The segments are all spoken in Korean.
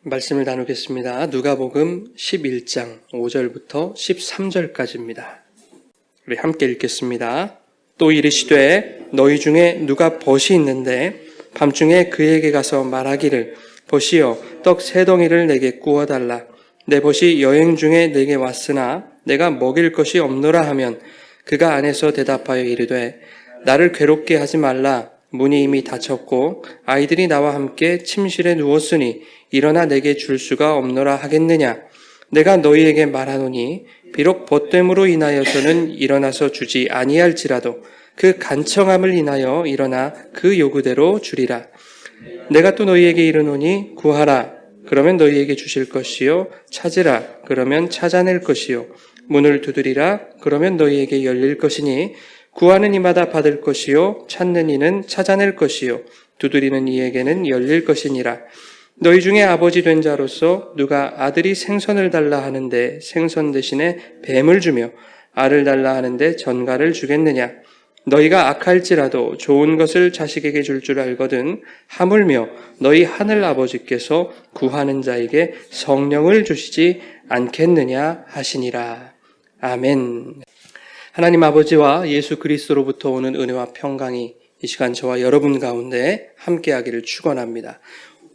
말씀을 나누겠습니다. 누가복음 11장 5절부터 13절까지입니다. 우리 함께 읽겠습니다. 또 이르시되 너희 중에 누가 벗이 있는데 밤중에 그에게 가서 말하기를 보시오 떡 3덩이를 내게 구워달라. 내 벗이 여행 중에 내게 왔으나 내가 먹일 것이 없노라 하면 그가 안에서 대답하여 이르되 나를 괴롭게 하지 말라. 문이 이미 닫혔고 아이들이 나와 함께 침실에 누웠으니 일어나 내게 줄 수가 없노라 하겠느냐. 내가 너희에게 말하노니 비록 벗됨으로 인하여서는 일어나서 주지 아니할지라도 그 간청함을 인하여 일어나 그 요구대로 주리라. 내가 또 너희에게 이르노니 구하라. 그러면 너희에게 주실 것이요 찾으라. 그러면 찾아낼 것이요 문을 두드리라. 그러면 너희에게 열릴 것이니 구하는 이마다 받을 것이요 찾는 이는 찾아낼 것이요 두드리는 이에게는 열릴 것이니라. 너희 중에 아버지 된 자로서 누가 아들이 생선을 달라 하는데 생선 대신에 뱀을 주며 알을 달라 하는데 전갈을 주겠느냐. 너희가 악할지라도 좋은 것을 자식에게 줄 줄 알거든 하물며 너희 하늘 아버지께서 구하는 자에게 성령을 주시지 않겠느냐 하시니라. 아멘. 하나님 아버지와 예수 그리스도로부터 오는 은혜와 평강이 이 시간 저와 여러분 가운데 함께하기를 축원합니다.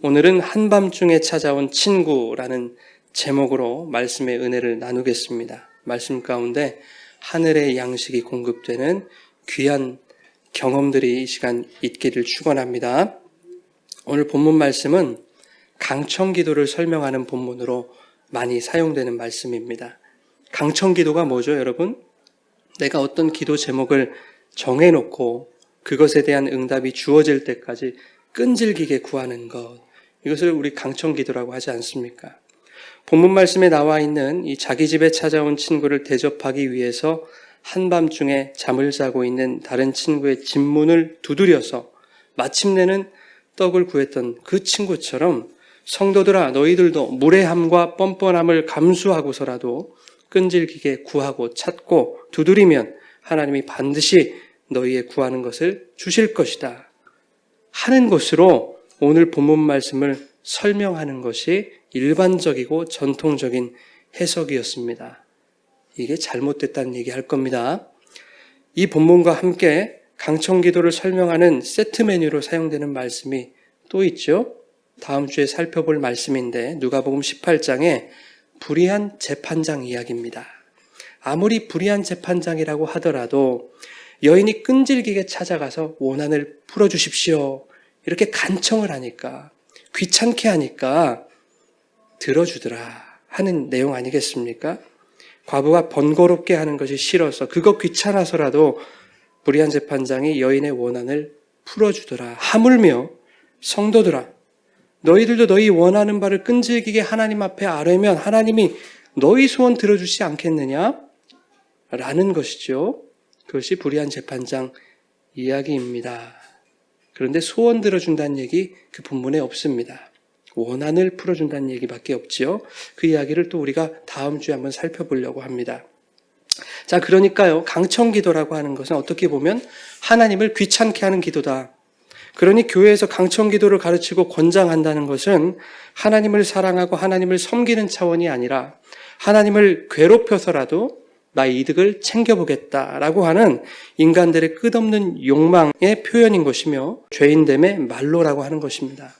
오늘은 한밤중에 찾아온 친구라는 제목으로 말씀의 은혜를 나누겠습니다. 말씀 가운데 하늘의 양식이 공급되는 귀한 경험들이 이 시간 있기를 축원합니다. 오늘 본문 말씀은 강청기도를 설명하는 본문으로 많이 사용되는 말씀입니다. 강청기도가 뭐죠, 여러분? 내가 어떤 기도 제목을 정해놓고 그것에 대한 응답이 주어질 때까지 끈질기게 구하는 것, 이것을 우리 강청기도라고 하지 않습니까? 본문 말씀에 나와 있는 이 자기 집에 찾아온 친구를 대접하기 위해서 한밤중에 잠을 자고 있는 다른 친구의 집 문을 두드려서 마침내는 떡을 구했던 그 친구처럼 성도들아 너희들도 무례함과 뻔뻔함을 감수하고서라도 끈질기게 구하고 찾고 두드리면 하나님이 반드시 너희의 구하는 것을 주실 것이다 하는 것으로 오늘 본문 말씀을 설명하는 것이 일반적이고 전통적인 해석이었습니다. 이게 잘못됐다는 얘기 할 겁니다. 이 본문과 함께 강청기도를 설명하는 세트 메뉴로 사용되는 말씀이 또 있죠. 다음 주에 살펴볼 말씀인데 누가복음 18장에 불의한 재판장 이야기입니다. 아무리 불의한 재판장이라고 하더라도 여인이 끈질기게 찾아가서 원한을 풀어주십시오 이렇게 간청을 하니까, 귀찮게 하니까 들어주더라 하는 내용 아니겠습니까? 과부가 번거롭게 하는 것이 싫어서 그거 귀찮아서라도 불의한 재판장이 여인의 원한을 풀어주더라. 하물며 성도들아 너희들도 너희 원하는 바를 끈질기게 하나님 앞에 아뢰면 하나님이 너희 소원 들어주시지 않겠느냐? 라는 것이죠. 그것이 불의한 재판장 이야기입니다. 그런데 소원 들어준다는 얘기 그 본문에 없습니다. 원한을 풀어준다는 얘기밖에 없지요. 그 이야기를 또 우리가 다음 주에 한번 살펴보려고 합니다. 자, 그러니까요. 강청기도라고 하는 것은 어떻게 보면 하나님을 귀찮게 하는 기도다. 그러니 교회에서 강청기도를 가르치고 권장한다는 것은 하나님을 사랑하고 하나님을 섬기는 차원이 아니라 하나님을 괴롭혀서라도 나의 이득을 챙겨보겠다라고 하는 인간들의 끝없는 욕망의 표현인 것이며 죄인됨의 말로라고 하는 것입니다.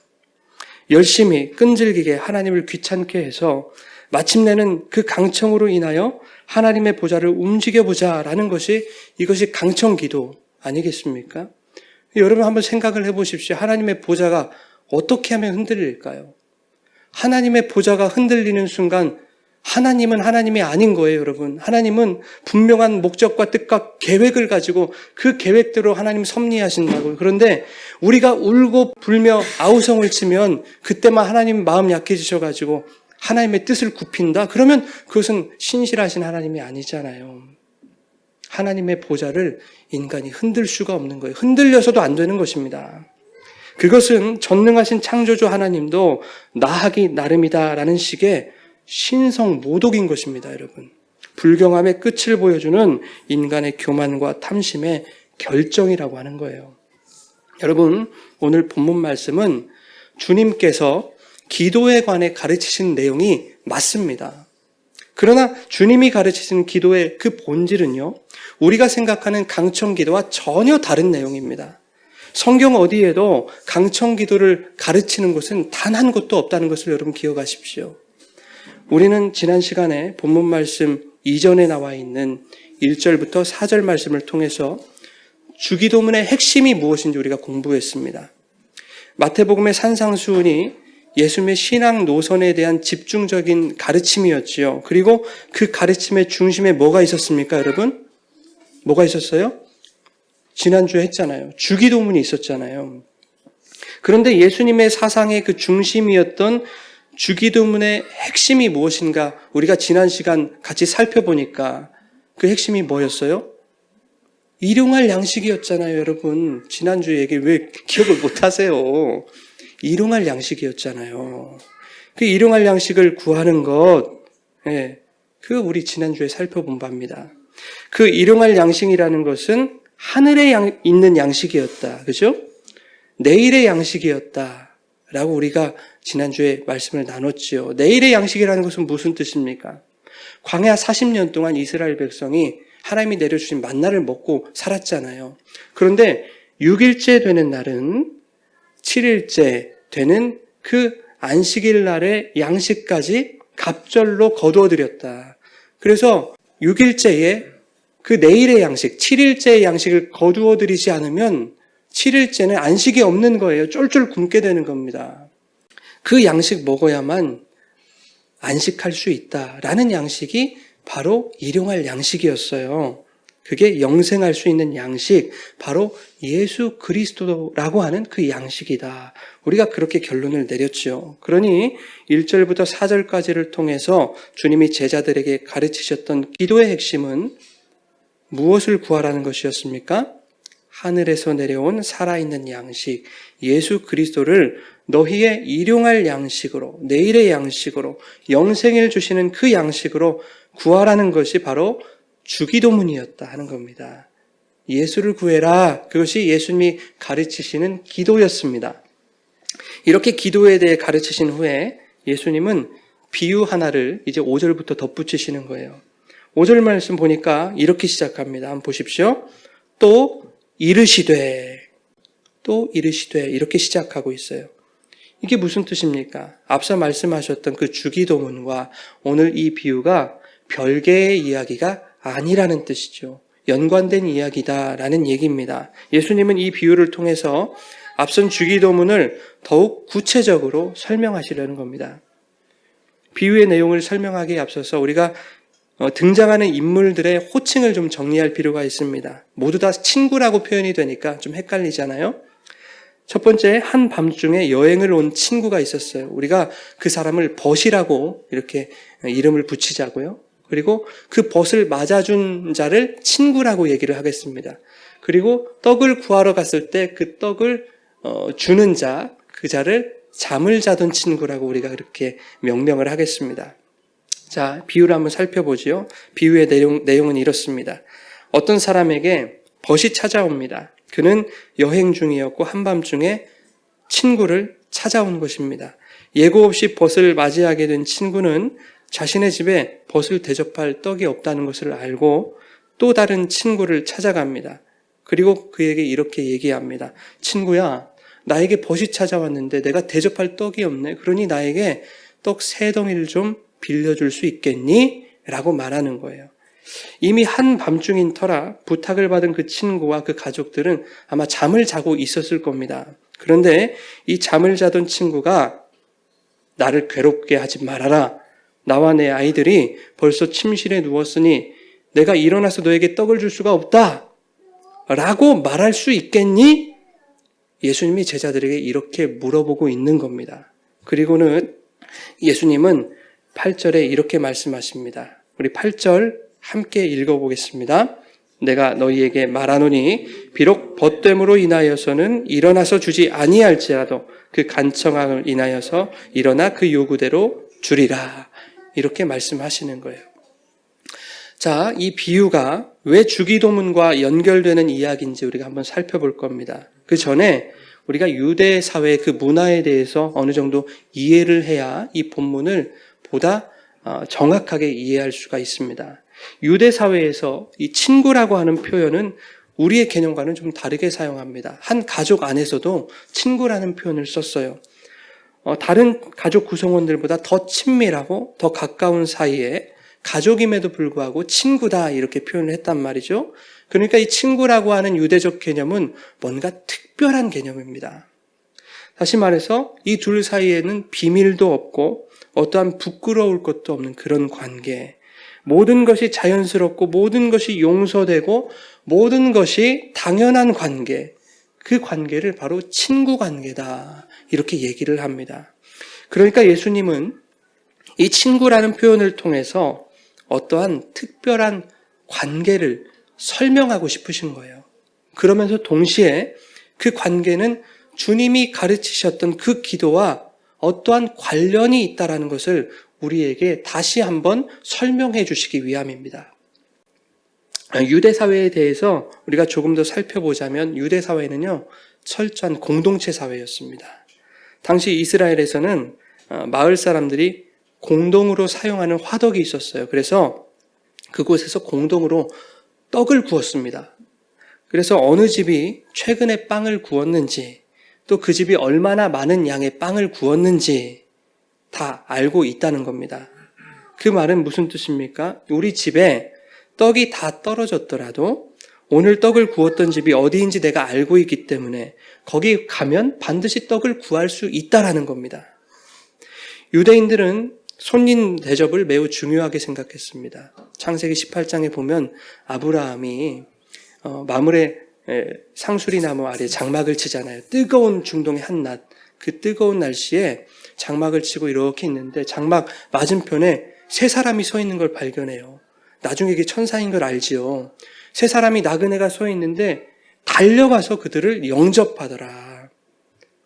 열심히 끈질기게 하나님을 귀찮게 해서 마침내는 그 강청으로 인하여 하나님의 보좌를 움직여보자라는 것이 이것이 강청기도 아니겠습니까? 여러분 한번 생각을 해보십시오. 하나님의 보좌가 어떻게 하면 흔들릴까요? 하나님의 보좌가 흔들리는 순간 하나님은 하나님이 아닌 거예요, 여러분. 하나님은 분명한 목적과 뜻과 계획을 가지고 그 계획대로 하나님 섭리하신다고요. 그런데 우리가 울고 불며 아우성을 치면 그때만 하나님 마음 약해지셔가지고 하나님의 뜻을 굽힌다? 그러면 그것은 신실하신 하나님이 아니잖아요. 하나님의 보좌를 인간이 흔들 수가 없는 거예요. 흔들려서도 안 되는 것입니다. 그것은 전능하신 창조주 하나님도 나하기 나름이다라는 식의 신성 모독인 것입니다, 여러분. 불경함의 끝을 보여주는 인간의 교만과 탐심의 결정이라고 하는 거예요. 여러분, 오늘 본문 말씀은 주님께서 기도에 관해 가르치신 내용이 맞습니다. 그러나 주님이 가르치신 기도의 그 본질은요, 우리가 생각하는 강청기도와 전혀 다른 내용입니다. 성경 어디에도 강청기도를 가르치는 곳은 단 한 곳도 없다는 것을 여러분 기억하십시오. 우리는 지난 시간에 본문 말씀 이전에 나와 있는 1절부터 4절 말씀을 통해서 주기도문의 핵심이 무엇인지 우리가 공부했습니다. 마태복음의 산상수훈이 예수님의 신앙 노선에 대한 집중적인 가르침이었지요. 그리고 그 가르침의 중심에 뭐가 있었습니까, 여러분? 뭐가 있었어요? 지난주에 했잖아요. 주기도문이 있었잖아요. 그런데 예수님의 사상의 그 중심이었던 주기도문의 핵심이 무엇인가 우리가 지난 시간 같이 살펴보니까 그 핵심이 뭐였어요? 일용할 양식이었잖아요, 여러분. 지난주 얘기 왜 기억을 못하세요? 일용할 양식이었잖아요. 그 일용할 양식을 구하는 것, 그 우리 지난주에 살펴본 바입니다. 그 일용할 양식이라는 것은 하늘에 있는 양식이었다. 그죠? 내일의 양식이었다라고 우리가 지난주에 말씀을 나눴지요. 내일의 양식이라는 것은 무슨 뜻입니까? 광야 40년 동안 이스라엘 백성이 하나님이 내려주신 만나를 먹고 살았잖아요. 그런데 6일째 되는 날은 7일째 되는 그 안식일 날의 양식까지 갑절로 거두어드렸다. 그래서 6일째에 그 내일의 양식, 7일째의 양식을 거두어드리지 않으면 7일째는 안식이 없는 거예요. 쫄쫄 굶게 되는 겁니다. 그 양식 먹어야만 안식할 수 있다라는 양식이 바로 일용할 양식이었어요. 그게 영생할 수 있는 양식, 바로 예수 그리스도라고 하는 그 양식이다. 우리가 그렇게 결론을 내렸죠. 그러니 1절부터 4절까지를 통해서 주님이 제자들에게 가르치셨던 기도의 핵심은 무엇을 구하라는 것이었습니까? 하늘에서 내려온 살아있는 양식, 예수 그리스도를 너희의 일용할 양식으로, 내일의 양식으로, 영생을 주시는 그 양식으로 구하라는 것이 바로 주기도문이었다 하는 겁니다. 예수를 구해라. 그것이 예수님이 가르치시는 기도였습니다. 이렇게 기도에 대해 가르치신 후에 예수님은 비유 하나를 이제 5절부터 덧붙이시는 거예요. 5절 말씀 보니까 이렇게 시작합니다. 한번 보십시오. 또 이르시되 이렇게 시작하고 있어요. 이게 무슨 뜻입니까? 앞서 말씀하셨던 그 주기도문과 오늘 이 비유가 별개의 이야기가 아니라는 뜻이죠. 연관된 이야기다라는 얘기입니다. 예수님은 이 비유를 통해서 앞선 주기도문을 더욱 구체적으로 설명하시려는 겁니다. 비유의 내용을 설명하기에 앞서서 우리가 등장하는 인물들의 호칭을 좀 정리할 필요가 있습니다. 모두 다 친구라고 표현이 되니까 좀 헷갈리잖아요. 첫 번째, 한밤중에 여행을 온 친구가 있었어요. 우리가 그 사람을 벗이라고 이렇게 이름을 붙이자고요. 그리고 그 벗을 맞아준 자를 친구라고 얘기를 하겠습니다. 그리고 떡을 구하러 갔을 때 그 떡을 주는 자, 그 자를 잠을 자던 친구라고 우리가 그렇게 명명을 하겠습니다. 자, 비유를 한번 살펴보지요. 비유의 내용은 이렇습니다. 어떤 사람에게 벗이 찾아옵니다. 그는 여행 중이었고 한밤중에 친구를 찾아온 것입니다. 예고 없이 벗을 맞이하게 된 친구는 자신의 집에 벗을 대접할 떡이 없다는 것을 알고 또 다른 친구를 찾아갑니다. 그리고 그에게 이렇게 얘기합니다. 친구야, 나에게 벗이 찾아왔는데 내가 대접할 떡이 없네. 그러니 나에게 떡 3덩이를 좀 빌려줄 수 있겠니? 라고 말하는 거예요. 이미 한밤중인 터라 부탁을 받은 그 친구와 그 가족들은 아마 잠을 자고 있었을 겁니다. 그런데 이 잠을 자던 친구가 나를 괴롭게 하지 말아라. 나와 내 아이들이 벌써 침실에 누웠으니 내가 일어나서 너에게 떡을 줄 수가 없다. 라고 말할 수 있겠니? 예수님이 제자들에게 이렇게 물어보고 있는 겁니다. 그리고는 예수님은 8절에 이렇게 말씀하십니다. 우리 8절 함께 읽어보겠습니다. 내가 너희에게 말하노니 비록 벗됨으로 인하여서는 일어나서 주지 아니할지라도 그 간청함을 인하여서 일어나 그 요구대로 주리라. 이렇게 말씀하시는 거예요. 자, 이 비유가 왜 주기도문과 연결되는 이야기인지 우리가 한번 살펴볼 겁니다. 그 전에 우리가 유대 사회의 그 문화에 대해서 어느 정도 이해를 해야 이 본문을 보다 정확하게 이해할 수가 있습니다. 유대 사회에서 이 친구라고 하는 표현은 우리의 개념과는 좀 다르게 사용합니다. 한 가족 안에서도 친구라는 표현을 썼어요. 다른 가족 구성원들보다 더 친밀하고 더 가까운 사이에 가족임에도 불구하고 친구다 이렇게 표현을 했단 말이죠. 그러니까 이 친구라고 하는 유대적 개념은 뭔가 특별한 개념입니다. 다시 말해서 이 둘 사이에는 비밀도 없고 어떠한 부끄러울 것도 없는 그런 관계, 모든 것이 자연스럽고 모든 것이 용서되고 모든 것이 당연한 관계, 그 관계를 바로 친구 관계다 이렇게 얘기를 합니다. 그러니까 예수님은 이 친구라는 표현을 통해서 어떠한 특별한 관계를 설명하고 싶으신 거예요. 그러면서 동시에 그 관계는 주님이 가르치셨던 그 기도와 어떠한 관련이 있다는 것을 우리에게 다시 한번 설명해 주시기 위함입니다. 유대 사회에 대해서 우리가 조금 더 살펴보자면 유대 사회는요, 철저한 공동체 사회였습니다. 당시 이스라엘에서는 마을 사람들이 공동으로 사용하는 화덕이 있었어요. 그래서 그곳에서 공동으로 떡을 구웠습니다. 그래서 어느 집이 최근에 빵을 구웠는지 또 그 집이 얼마나 많은 양의 빵을 구웠는지 다 알고 있다는 겁니다. 그 말은 무슨 뜻입니까? 우리 집에 떡이 다 떨어졌더라도 오늘 떡을 구웠던 집이 어디인지 내가 알고 있기 때문에 거기 가면 반드시 떡을 구할 수 있다라는 겁니다. 유대인들은 손님 대접을 매우 중요하게 생각했습니다. 창세기 18장에 보면 아브라함이 마므레 상수리 나무 아래 장막을 치잖아요. 뜨거운 중동의 한낮, 그 뜨거운 날씨에 장막을 치고 이렇게 있는데 장막 맞은편에 세 사람이 서 있는 걸 발견해요. 나중에 이게 천사인 걸 알지요. 세 사람이 나그네가 서 있는데 달려가서 그들을 영접하더라.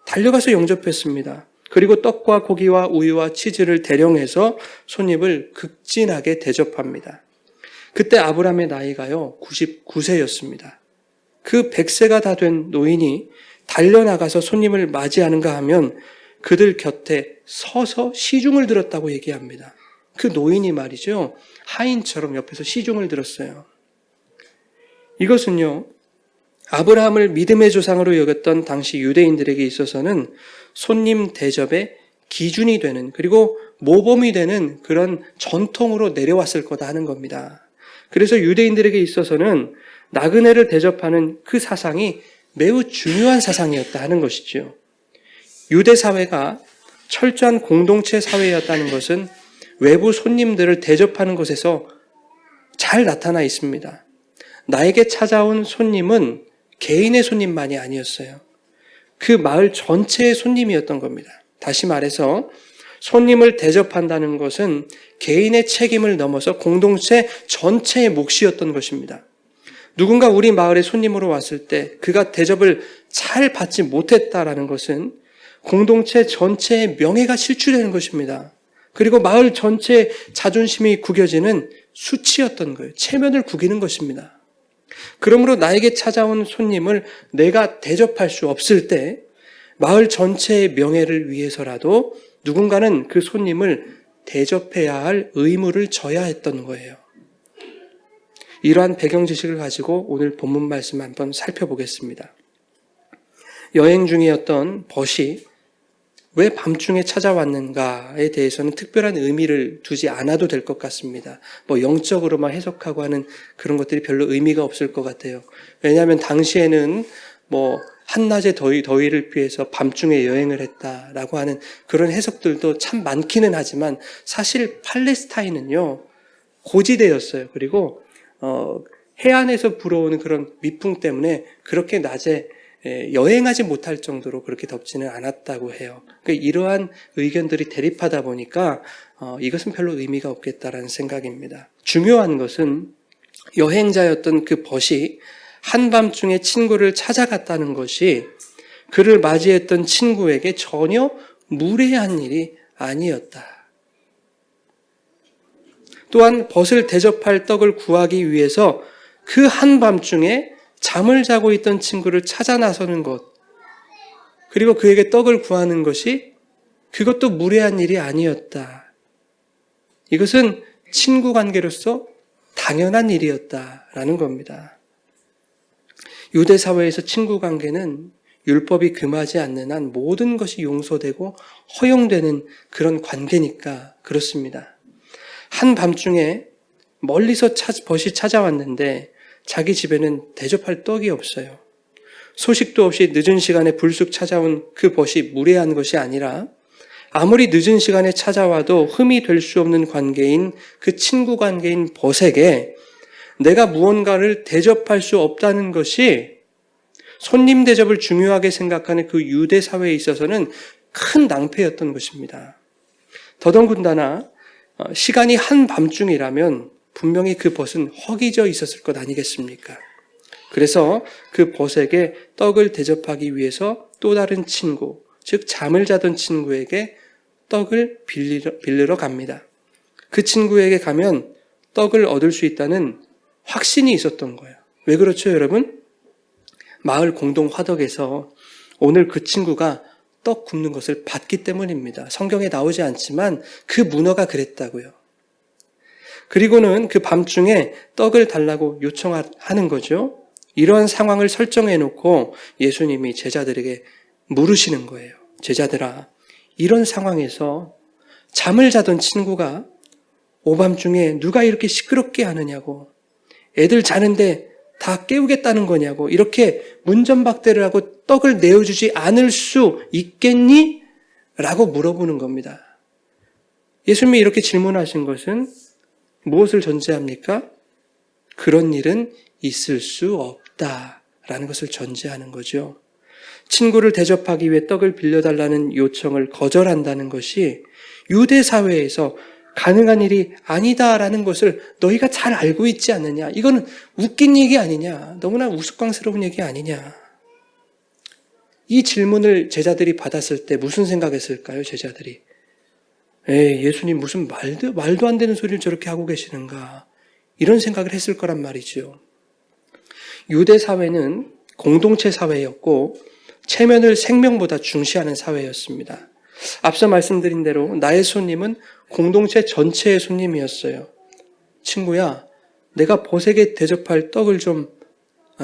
달려가서 영접했습니다. 그리고 떡과 고기와 우유와 치즈를 대령해서 손님을 극진하게 대접합니다. 그때 아브라함의 나이가요 99세였습니다. 그 100세가 다 된 노인이 달려나가서 손님을 맞이하는가 하면 그들 곁에 서서 시중을 들었다고 얘기합니다. 그 노인이 말이죠, 하인처럼 옆에서 시중을 들었어요. 이것은요, 아브라함을 믿음의 조상으로 여겼던 당시 유대인들에게 있어서는 손님 대접의 기준이 되는, 그리고 모범이 되는 그런 전통으로 내려왔을 거다 하는 겁니다. 그래서 유대인들에게 있어서는 나그네를 대접하는 그 사상이 매우 중요한 사상이었다 하는 것이죠. 유대 사회가 철저한 공동체 사회였다는 것은 외부 손님들을 대접하는 것에서 잘 나타나 있습니다. 나에게 찾아온 손님은 개인의 손님만이 아니었어요. 그 마을 전체의 손님이었던 겁니다. 다시 말해서 손님을 대접한다는 것은 개인의 책임을 넘어서 공동체 전체의 몫이었던 것입니다. 누군가 우리 마을에 손님으로 왔을 때 그가 대접을 잘 받지 못했다라는 것은 공동체 전체의 명예가 실추되는 것입니다. 그리고 마을 전체의 자존심이 구겨지는 수치였던 거예요. 체면을 구기는 것입니다. 그러므로 나에게 찾아온 손님을 내가 대접할 수 없을 때 마을 전체의 명예를 위해서라도 누군가는 그 손님을 대접해야 할 의무를 져야 했던 거예요. 이러한 배경 지식을 가지고 오늘 본문 말씀 한번 살펴보겠습니다. 여행 중이었던 벗이 왜 밤중에 찾아왔는가에 대해서는 특별한 의미를 두지 않아도 될 것 같습니다. 영적으로만 해석하고 하는 그런 것들이 별로 의미가 없을 것 같아요. 왜냐하면 당시에는 한낮의 더위를 피해서 밤중에 여행을 했다라고 하는 그런 해석들도 참 많기는 하지만 사실 팔레스타인은요 고지대였어요. 그리고 해안에서 불어오는 그런 미풍 때문에 그렇게 낮에 여행하지 못할 정도로 그렇게 덥지는 않았다고 해요. 그러니까 이러한 의견들이 대립하다 보니까 이것은 별로 의미가 없겠다라는 생각입니다. 중요한 것은 여행자였던 그 벗이 한밤중에 친구를 찾아갔다는 것이 그를 맞이했던 친구에게 전혀 무례한 일이 아니었다. 또한 벗을 대접할 떡을 구하기 위해서 그 한밤중에 잠을 자고 있던 친구를 찾아 나서는 것, 그리고 그에게 떡을 구하는 것이 그것도 무례한 일이 아니었다. 이것은 친구 관계로서 당연한 일이었다라는 겁니다. 유대 사회에서 친구 관계는 율법이 금하지 않는 한 모든 것이 용서되고 허용되는 그런 관계니까 그렇습니다. 한밤중에 멀리서 벗이 찾아왔는데 자기 집에는 대접할 떡이 없어요. 소식도 없이 늦은 시간에 불쑥 찾아온 그 벗이 무례한 것이 아니라 아무리 늦은 시간에 찾아와도 흠이 될 수 없는 관계인 그 친구 관계인 벗에게 내가 무언가를 대접할 수 없다는 것이 손님 대접을 중요하게 생각하는 그 유대 사회에 있어서는 큰 낭패였던 것입니다. 더더군다나 시간이 한밤중이라면 분명히 그 벗은 허기져 있었을 것 아니겠습니까? 그래서 그 벗에게 떡을 대접하기 위해서 또 다른 친구, 즉 잠을 자던 친구에게 떡을 빌리러 갑니다. 그 친구에게 가면 떡을 얻을 수 있다는 확신이 있었던 거예요. 왜 그렇죠, 여러분? 마을 공동 화덕에서 오늘 그 친구가 떡 굽는 것을 봤기 때문입니다. 성경에 나오지 않지만 그 문어가 그랬다고요. 그리고는 그 밤중에 떡을 달라고 요청하는 거죠. 이런 상황을 설정해 놓고 예수님이 제자들에게 물으시는 거예요. 제자들아, 이런 상황에서 잠을 자던 친구가 오밤중에 누가 이렇게 시끄럽게 하느냐고, 애들 자는데 다 깨우겠다는 거냐고, 이렇게 문전박대를 하고 떡을 내어주지 않을 수 있겠니? 라고 물어보는 겁니다. 예수님이 이렇게 질문하신 것은 무엇을 전제합니까? 그런 일은 있을 수 없다라는 것을 전제하는 거죠. 친구를 대접하기 위해 떡을 빌려달라는 요청을 거절한다는 것이 유대 사회에서 가능한 일이 아니다라는 것을 너희가 잘 알고 있지 않느냐? 이거는 웃긴 얘기 아니냐? 너무나 우스꽝스러운 얘기 아니냐? 이 질문을 제자들이 받았을 때 무슨 생각했을까요, 제자들이? 예수님 무슨 말도 안 되는 소리를 저렇게 하고 계시는가? 이런 생각을 했을 거란 말이죠. 유대 사회는 공동체 사회였고 체면을 생명보다 중시하는 사회였습니다. 앞서 말씀드린 대로 나의 손님은 공동체 전체의 손님이었어요. 친구야, 내가 벗에게 대접할 떡을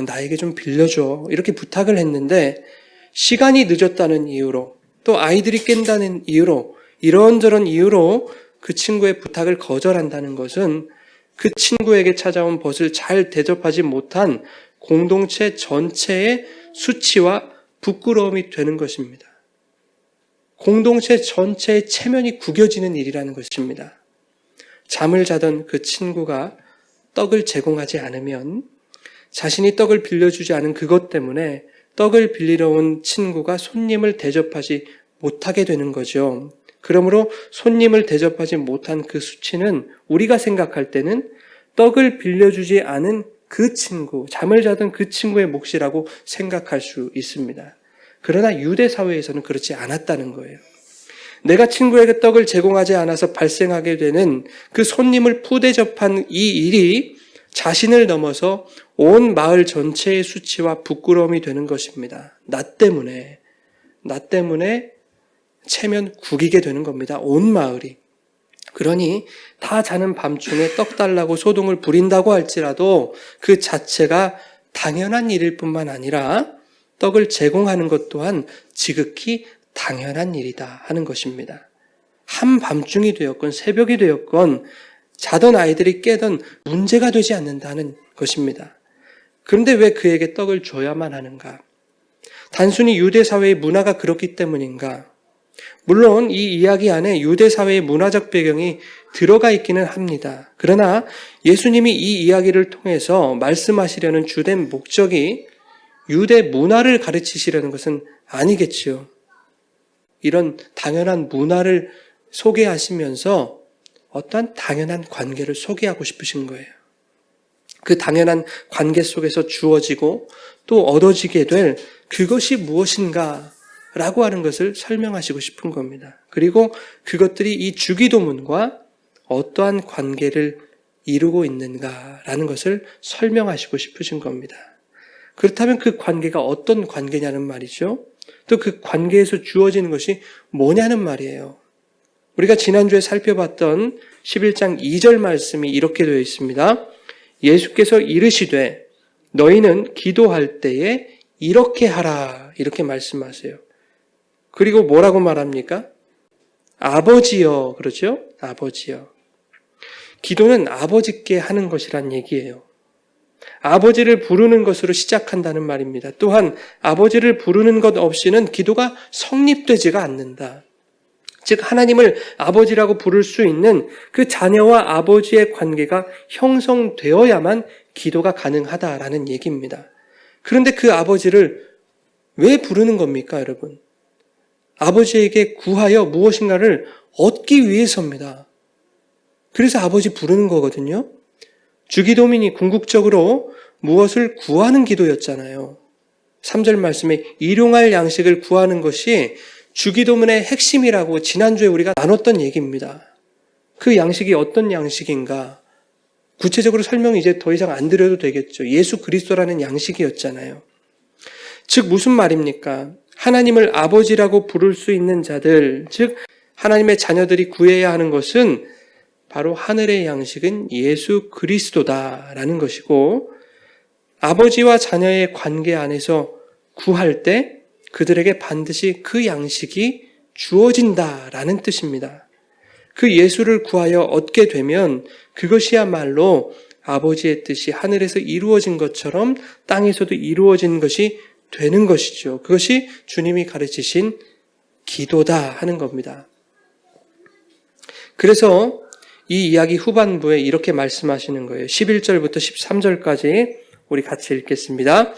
나에게 좀 빌려줘. 이렇게 부탁을 했는데 시간이 늦었다는 이유로 또 아이들이 깬다는 이유로 이런저런 이유로 그 친구의 부탁을 거절한다는 것은 그 친구에게 찾아온 벗을 잘 대접하지 못한 공동체 전체의 수치와 부끄러움이 되는 것입니다. 공동체 전체의 체면이 구겨지는 일이라는 것입니다. 잠을 자던 그 친구가 떡을 제공하지 않으면 자신이 떡을 빌려주지 않은 그것 때문에 떡을 빌리러 온 친구가 손님을 대접하지 못하게 되는 거죠. 그러므로 손님을 대접하지 못한 그 수치는 우리가 생각할 때는 떡을 빌려주지 않은 그 친구, 잠을 자던 그 친구의 몫이라고 생각할 수 있습니다. 그러나 유대 사회에서는 그렇지 않았다는 거예요. 내가 친구에게 떡을 제공하지 않아서 발생하게 되는 그 손님을 푸대접한 이 일이 자신을 넘어서 온 마을 전체의 수치와 부끄러움이 되는 것입니다. 나 때문에 체면 구기게 되는 겁니다. 온 마을이. 그러니 다 자는 밤중에 떡 달라고 소동을 부린다고 할지라도 그 자체가 당연한 일일 뿐만 아니라 떡을 제공하는 것 또한 지극히 당연한 일이다 하는 것입니다. 한밤중이 되었건 새벽이 되었건 자던 아이들이 깨던 문제가 되지 않는다는 것입니다. 그런데 왜 그에게 떡을 줘야만 하는가? 단순히 유대 사회의 문화가 그렇기 때문인가? 물론 이 이야기 안에 유대 사회의 문화적 배경이 들어가 있기는 합니다. 그러나 예수님이 이 이야기를 통해서 말씀하시려는 주된 목적이 유대 문화를 가르치시려는 것은 아니겠지요. 이런 당연한 문화를 소개하시면서 어떠한 당연한 관계를 소개하고 싶으신 거예요. 그 당연한 관계 속에서 주어지고 또 얻어지게 될 그것이 무엇인가 라고 하는 것을 설명하시고 싶은 겁니다. 그리고 그것들이 이 주기도문과 어떠한 관계를 이루고 있는가라는 것을 설명하시고 싶으신 겁니다. 그렇다면 그 관계가 어떤 관계냐는 말이죠. 또 그 관계에서 주어지는 것이 뭐냐는 말이에요. 우리가 지난주에 살펴봤던 11장 2절 말씀이 이렇게 되어 있습니다. 예수께서 이르시되 너희는 기도할 때에 이렇게 하라, 이렇게 말씀하세요. 그리고 뭐라고 말합니까? 아버지여, 그러죠? 아버지여. 기도는 아버지께 하는 것이란 얘기예요. 아버지를 부르는 것으로 시작한다는 말입니다. 또한 아버지를 부르는 것 없이는 기도가 성립되지가 않는다. 즉 하나님을 아버지라고 부를 수 있는 그 자녀와 아버지의 관계가 형성되어야만 기도가 가능하다라는 얘기입니다. 그런데 그 아버지를 왜 부르는 겁니까, 여러분? 아버지에게 구하여 무엇인가를 얻기 위해서입니다. 그래서 아버지 부르는 거거든요. 주기도민이 궁극적으로 무엇을 구하는 기도였잖아요. 3절 말씀에 일용할 양식을 구하는 것이 주기도문의 핵심이라고 지난주에 우리가 나눴던 얘기입니다. 그 양식이 어떤 양식인가? 구체적으로 설명이 이제 더 이상 안 드려도 되겠죠. 예수 그리스도라는 양식이었잖아요. 즉 무슨 말입니까? 하나님을 아버지라고 부를 수 있는 자들, 즉 하나님의 자녀들이 구해야 하는 것은 바로 하늘의 양식은 예수 그리스도다라는 것이고, 아버지와 자녀의 관계 안에서 구할 때 그들에게 반드시 그 양식이 주어진다라는 뜻입니다. 그 예수를 구하여 얻게 되면 그것이야말로 아버지의 뜻이 하늘에서 이루어진 것처럼 땅에서도 이루어진 것이 되는 것이죠. 그것이 주님이 가르치신 기도다 하는 겁니다. 그래서 이 이야기 후반부에 이렇게 말씀하시는 거예요. 11절부터 13절까지 우리 같이 읽겠습니다.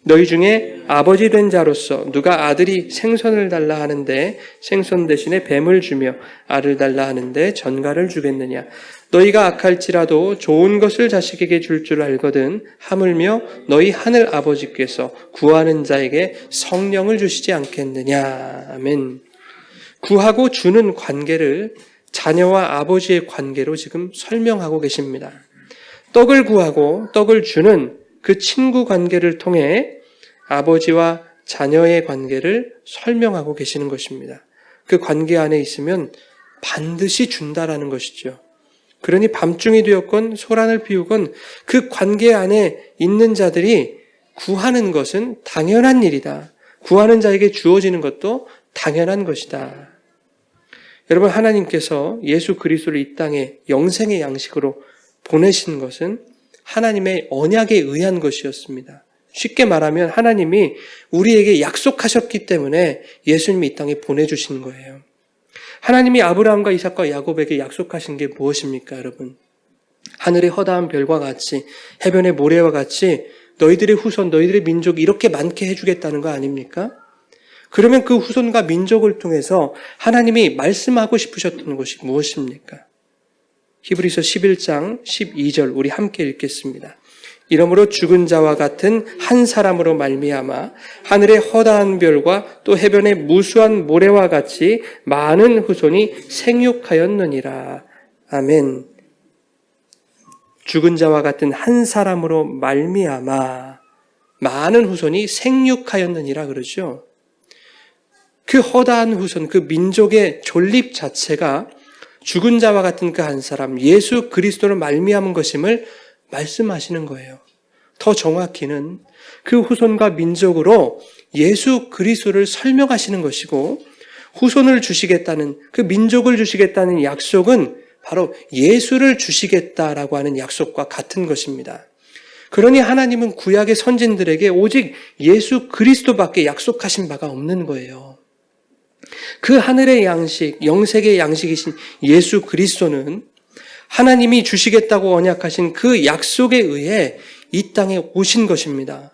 너희 중에 아버지 된 자로서 누가 아들이 생선을 달라 하는데 생선 대신에 뱀을 주며 알을 달라 하는데 전갈을 주겠느냐. 너희가 악할지라도 좋은 것을 자식에게 줄 줄 알거든 하물며 너희 하늘 아버지께서 구하는 자에게 성령을 주시지 않겠느냐. 아멘. 구하고 주는 관계를 자녀와 아버지의 관계로 지금 설명하고 계십니다. 떡을 구하고 떡을 주는 그 친구 관계를 통해 아버지와 자녀의 관계를 설명하고 계시는 것입니다. 그 관계 안에 있으면 반드시 준다라는 것이죠. 그러니 밤중이 되었건 소란을 피우건 그 관계 안에 있는 자들이 구하는 것은 당연한 일이다. 구하는 자에게 주어지는 것도 당연한 것이다. 여러분, 하나님께서 예수 그리스도를 이 땅에 영생의 양식으로 보내신 것은 하나님의 언약에 의한 것이었습니다. 쉽게 말하면 하나님이 우리에게 약속하셨기 때문에 예수님이 이 땅에 보내주신 거예요. 하나님이 아브라함과 이삭과 야곱에게 약속하신 게 무엇입니까, 여러분? 하늘의 허다한 별과 같이 해변의 모래와 같이 너희들의 후손, 너희들의 민족이 이렇게 많게 해주겠다는 거 아닙니까? 그러면 그 후손과 민족을 통해서 하나님이 말씀하고 싶으셨던 것이 무엇입니까? 히브리서 11장 12절 우리 함께 읽겠습니다. 이러므로 죽은 자와 같은 한 사람으로 말미암아 하늘의 허다한 별과 또 해변의 무수한 모래와 같이 많은 후손이 생육하였느니라. 아멘. 죽은 자와 같은 한 사람으로 말미암아 많은 후손이 생육하였느니라 그러죠. 그 허다한 후손, 그 민족의 존립 자체가 죽은 자와 같은 그 한 사람, 예수 그리스도로 말미암은 것임을 말씀하시는 거예요. 더 정확히는 그 후손과 민족으로 예수 그리스도를 설명하시는 것이고, 후손을 주시겠다는, 그 민족을 주시겠다는 약속은 바로 예수를 주시겠다라고 하는 약속과 같은 것입니다. 그러니 하나님은 구약의 선진들에게 오직 예수 그리스도밖에 약속하신 바가 없는 거예요. 그 하늘의 양식, 영생의 양식이신 예수 그리스도는 하나님이 주시겠다고 언약하신 그 약속에 의해 이 땅에 오신 것입니다.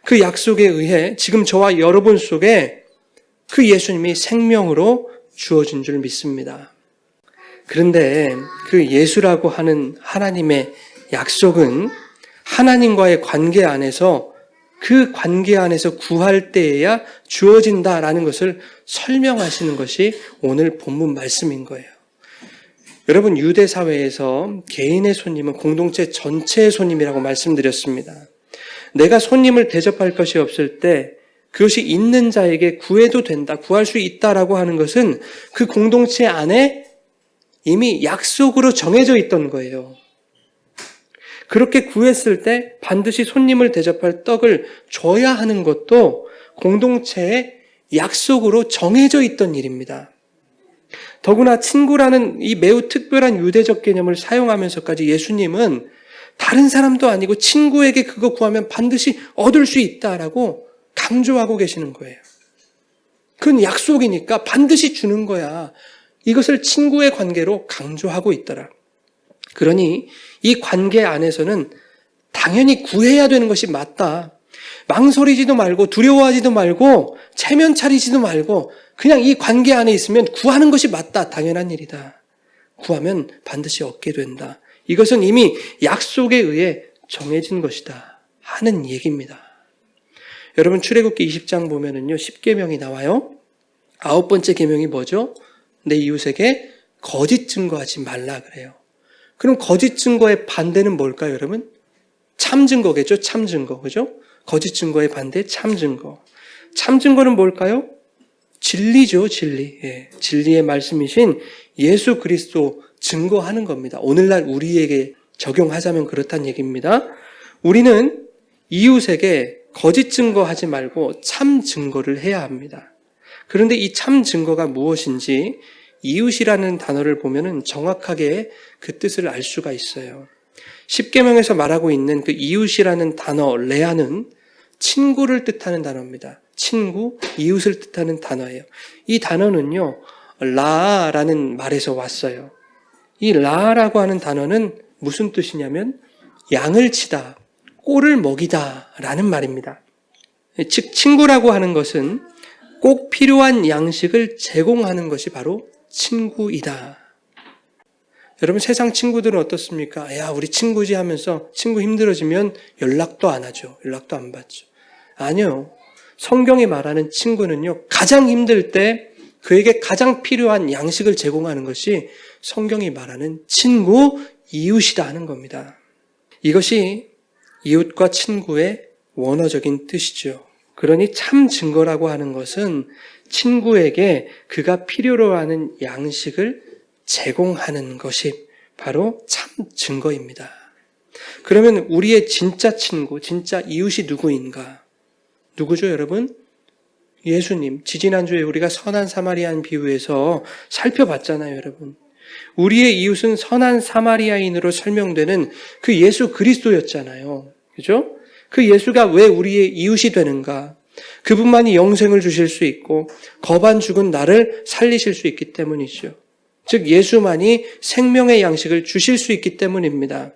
그 약속에 의해 지금 저와 여러분 속에 그 예수님이 생명으로 주어진 줄 믿습니다. 그런데 그 예수라고 하는 하나님의 약속은 하나님과의 관계 안에서, 그 관계 안에서 구할 때에야 주어진다라는 것을 설명하시는 것이 오늘 본문 말씀인 거예요. 여러분, 유대 사회에서 개인의 손님은 공동체 전체의 손님이라고 말씀드렸습니다. 내가 손님을 대접할 것이 없을 때 그것이 있는 자에게 구해도 된다, 구할 수 있다라고 하는 것은 그 공동체 안에 이미 약속으로 정해져 있던 거예요. 그렇게 구했을 때 반드시 손님을 대접할 떡을 줘야 하는 것도 공동체의 약속으로 정해져 있던 일입니다. 더구나 친구라는 이 매우 특별한 유대적 개념을 사용하면서까지 예수님은 다른 사람도 아니고 친구에게 그거 구하면 반드시 얻을 수 있다라고 강조하고 계시는 거예요. 그건 약속이니까 반드시 주는 거야. 이것을 친구의 관계로 강조하고 있더라. 그러니 이 관계 안에서는 당연히 구해야 되는 것이 맞다. 망설이지도 말고 두려워하지도 말고 체면 차리지도 말고 그냥 이 관계 안에 있으면 구하는 것이 맞다. 당연한 일이다. 구하면 반드시 얻게 된다. 이것은 이미 약속에 의해 정해진 것이다 하는 얘기입니다. 여러분 출애굽기 20장 보면은요 10계명이 나와요. 9번째 계명이 뭐죠? 내 이웃에게 거짓 증거하지 말라 그래요. 그럼 거짓 증거의 반대는 뭘까요, 여러분? 참 증거겠죠? 참 증거. 그죠? 거짓 증거의 반대 참 증거. 참 증거는 뭘까요? 진리죠, 진리. 예, 진리의 말씀이신 예수 그리스도 증거하는 겁니다. 오늘날 우리에게 적용하자면 그렇다는 얘기입니다. 우리는 이웃에게 거짓 증거하지 말고 참 증거를 해야 합니다. 그런데 이 참 증거가 무엇인지 이웃이라는 단어를 보면은 정확하게 그 뜻을 알 수가 있어요. 십계명에서 말하고 있는 그 이웃이라는 단어 레아는 친구를 뜻하는 단어입니다. 친구, 이웃을 뜻하는 단어예요. 이 단어는요 라라는 말에서 왔어요. 이 라라고 하는 단어는 무슨 뜻이냐면 양을 치다, 꼴을 먹이다 라는 말입니다. 즉 친구라고 하는 것은 꼭 필요한 양식을 제공하는 것이 바로 친구이다. 여러분 세상 친구들은 어떻습니까? 야 우리 친구지 하면서 친구 힘들어지면 연락도 안 하죠. 연락도 안 받죠. 아니요. 성경이 말하는 친구는요 가장 힘들 때 그에게 가장 필요한 양식을 제공하는 것이 성경이 말하는 친구, 이웃이다 하는 겁니다. 이것이 이웃과 친구의 원어적인 뜻이죠. 그러니 참 증거라고 하는 것은 친구에게 그가 필요로 하는 양식을 제공하는 것이 바로 참 증거입니다. 그러면 우리의 진짜 친구, 진짜 이웃이 누구인가? 누구죠, 여러분? 예수님. 지지난주에 우리가 선한 사마리아인 비유에서 살펴봤잖아요, 여러분. 우리의 이웃은 선한 사마리아인으로 설명되는 그 예수 그리스도였잖아요. 그죠? 그 예수가 왜 우리의 이웃이 되는가? 그분만이 영생을 주실 수 있고 거반 죽은 나를 살리실 수 있기 때문이죠. 즉 예수만이 생명의 양식을 주실 수 있기 때문입니다.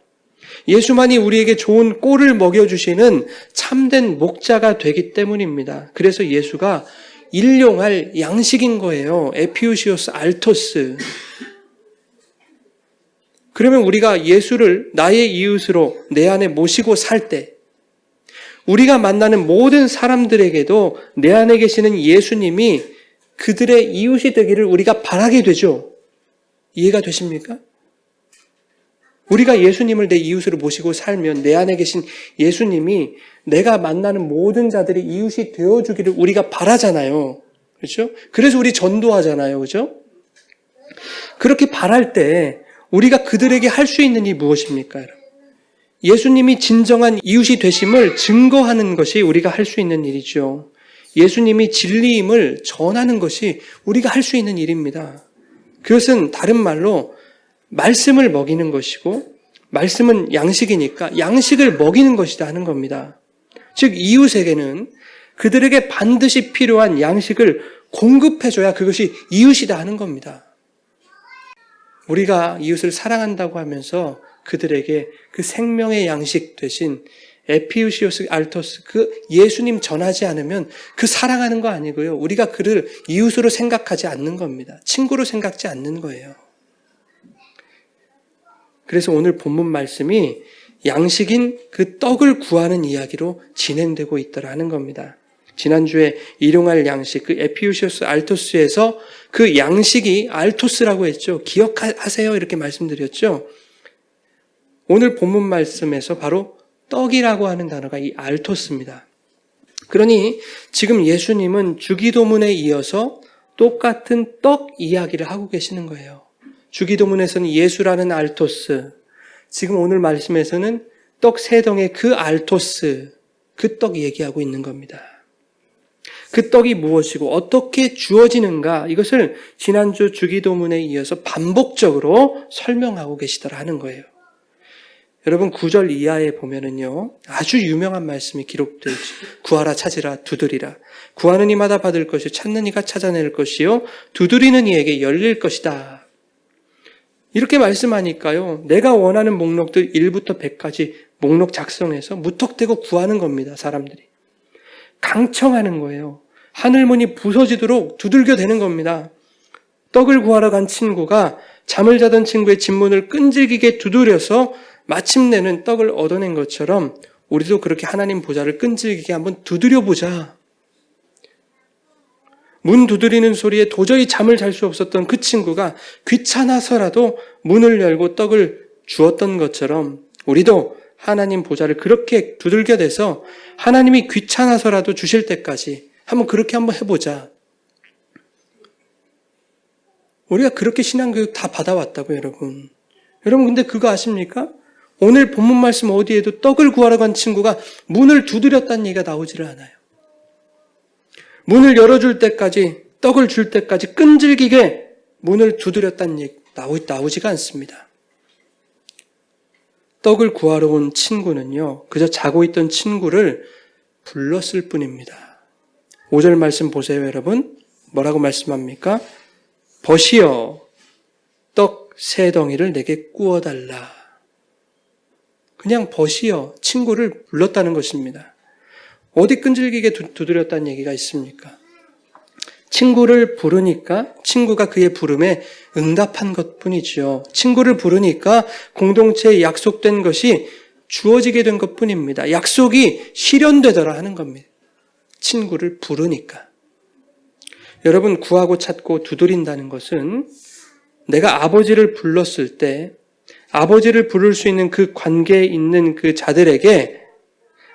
예수만이 우리에게 좋은 꼴을 먹여주시는 참된 목자가 되기 때문입니다. 그래서 예수가 일용할 양식인 거예요. 에피우시오스 알토스. 그러면 우리가 예수를 나의 이웃으로 내 안에 모시고 살 때 우리가 만나는 모든 사람들에게도 내 안에 계시는 예수님이 그들의 이웃이 되기를 우리가 바라게 되죠. 이해가 되십니까? 우리가 예수님을 내 이웃으로 모시고 살면 내 안에 계신 예수님이 내가 만나는 모든 자들이 이웃이 되어주기를 우리가 바라잖아요. 그렇죠? 그래서 우리 전도하잖아요. 그렇죠? 그렇게 바랄 때 우리가 그들에게 할 수 있는 일이 무엇입니까? 여러분? 예수님이 진정한 이웃이 되심을 증거하는 것이 우리가 할 수 있는 일이죠. 예수님이 진리임을 전하는 것이 우리가 할 수 있는 일입니다. 그것은 다른 말로 말씀을 먹이는 것이고 말씀은 양식이니까 양식을 먹이는 것이다 하는 겁니다. 즉 이웃에게는 그들에게 반드시 필요한 양식을 공급해줘야 그것이 이웃이다 하는 겁니다. 우리가 이웃을 사랑한다고 하면서 그들에게 그 생명의 양식 되신 에피우시오스 알토스 그 예수님 전하지 않으면 그 사랑하는 거 아니고요. 우리가 그를 이웃으로 생각하지 않는 겁니다. 친구로 생각지 않는 거예요. 그래서 오늘 본문 말씀이 양식인 그 떡을 구하는 이야기로 진행되고 있더라는 겁니다. 지난주에 일용할 양식, 그 에피우시오스 알토스에서 그 양식이 알토스라고 했죠. 기억하세요 이렇게 말씀드렸죠. 오늘 본문 말씀에서 바로 떡이라고 하는 단어가 이 알토스입니다. 그러니 지금 예수님은 주기도문에 이어서 똑같은 떡 이야기를 하고 계시는 거예요. 주기도문에서는 예수라는 알토스, 지금 오늘 말씀에서는 떡 세 덩의 그 알토스, 그 떡 얘기하고 있는 겁니다. 그 떡이 무엇이고 어떻게 주어지는가, 이것을 지난주 주기도문에 이어서 반복적으로 설명하고 계시더라 하는 거예요. 여러분 9절 이하에 보면은요, 아주 유명한 말씀이 기록되어 있죠. 구하라, 찾으라, 두드리라. 구하는 이마다 받을 것이요, 찾는 이가 찾아낼 것이요, 두드리는 이에게 열릴 것이다. 이렇게 말씀하니까요, 내가 원하는 목록들 1부터 100까지 목록 작성해서 무턱대고 구하는 겁니다. 사람들이 강청하는 거예요. 하늘문이 부서지도록 두들겨 대는 겁니다. 떡을 구하러 간 친구가 잠을 자던 친구의 집문을 끈질기게 두드려서 마침내는 떡을 얻어낸 것처럼 우리도 그렇게 하나님 보좌를 끈질기게 한번 두드려보자. 문 두드리는 소리에 도저히 잠을 잘 수 없었던 그 친구가 귀찮아서라도 문을 열고 떡을 주었던 것처럼 우리도 하나님 보좌를 그렇게 두들겨대서 하나님이 귀찮아서라도 주실 때까지 그렇게 한번 해보자. 우리가 그렇게 신앙교육 다 받아왔다고 여러분. 여러분 근데 그거 아십니까? 오늘 본문 말씀 어디에도 떡을 구하러 간 친구가 문을 두드렸다는 얘기가 나오지를 않아요. 문을 열어줄 때까지, 떡을 줄 때까지 끈질기게 문을 두드렸다는 얘기 나오지가 않습니다. 떡을 구하러 온 친구는요, 그저 자고 있던 친구를 불렀을 뿐입니다. 5절 말씀 보세요, 여러분. 뭐라고 말씀합니까? 벗이여, 떡 세 덩이를 내게 구워달라. 그냥 벗이여, 친구를 불렀다는 것입니다. 어디 끈질기게 두드렸다는 얘기가 있습니까? 친구를 부르니까 친구가 그의 부름에 응답한 것뿐이지요. 친구를 부르니까 공동체에 약속된 것이 주어지게 된 것뿐입니다. 약속이 실현되더라 하는 겁니다. 친구를 부르니까. 여러분, 구하고 찾고 두드린다는 것은 내가 아버지를 불렀을 때 아버지를 부를 수 있는 그 관계에 있는 그 자들에게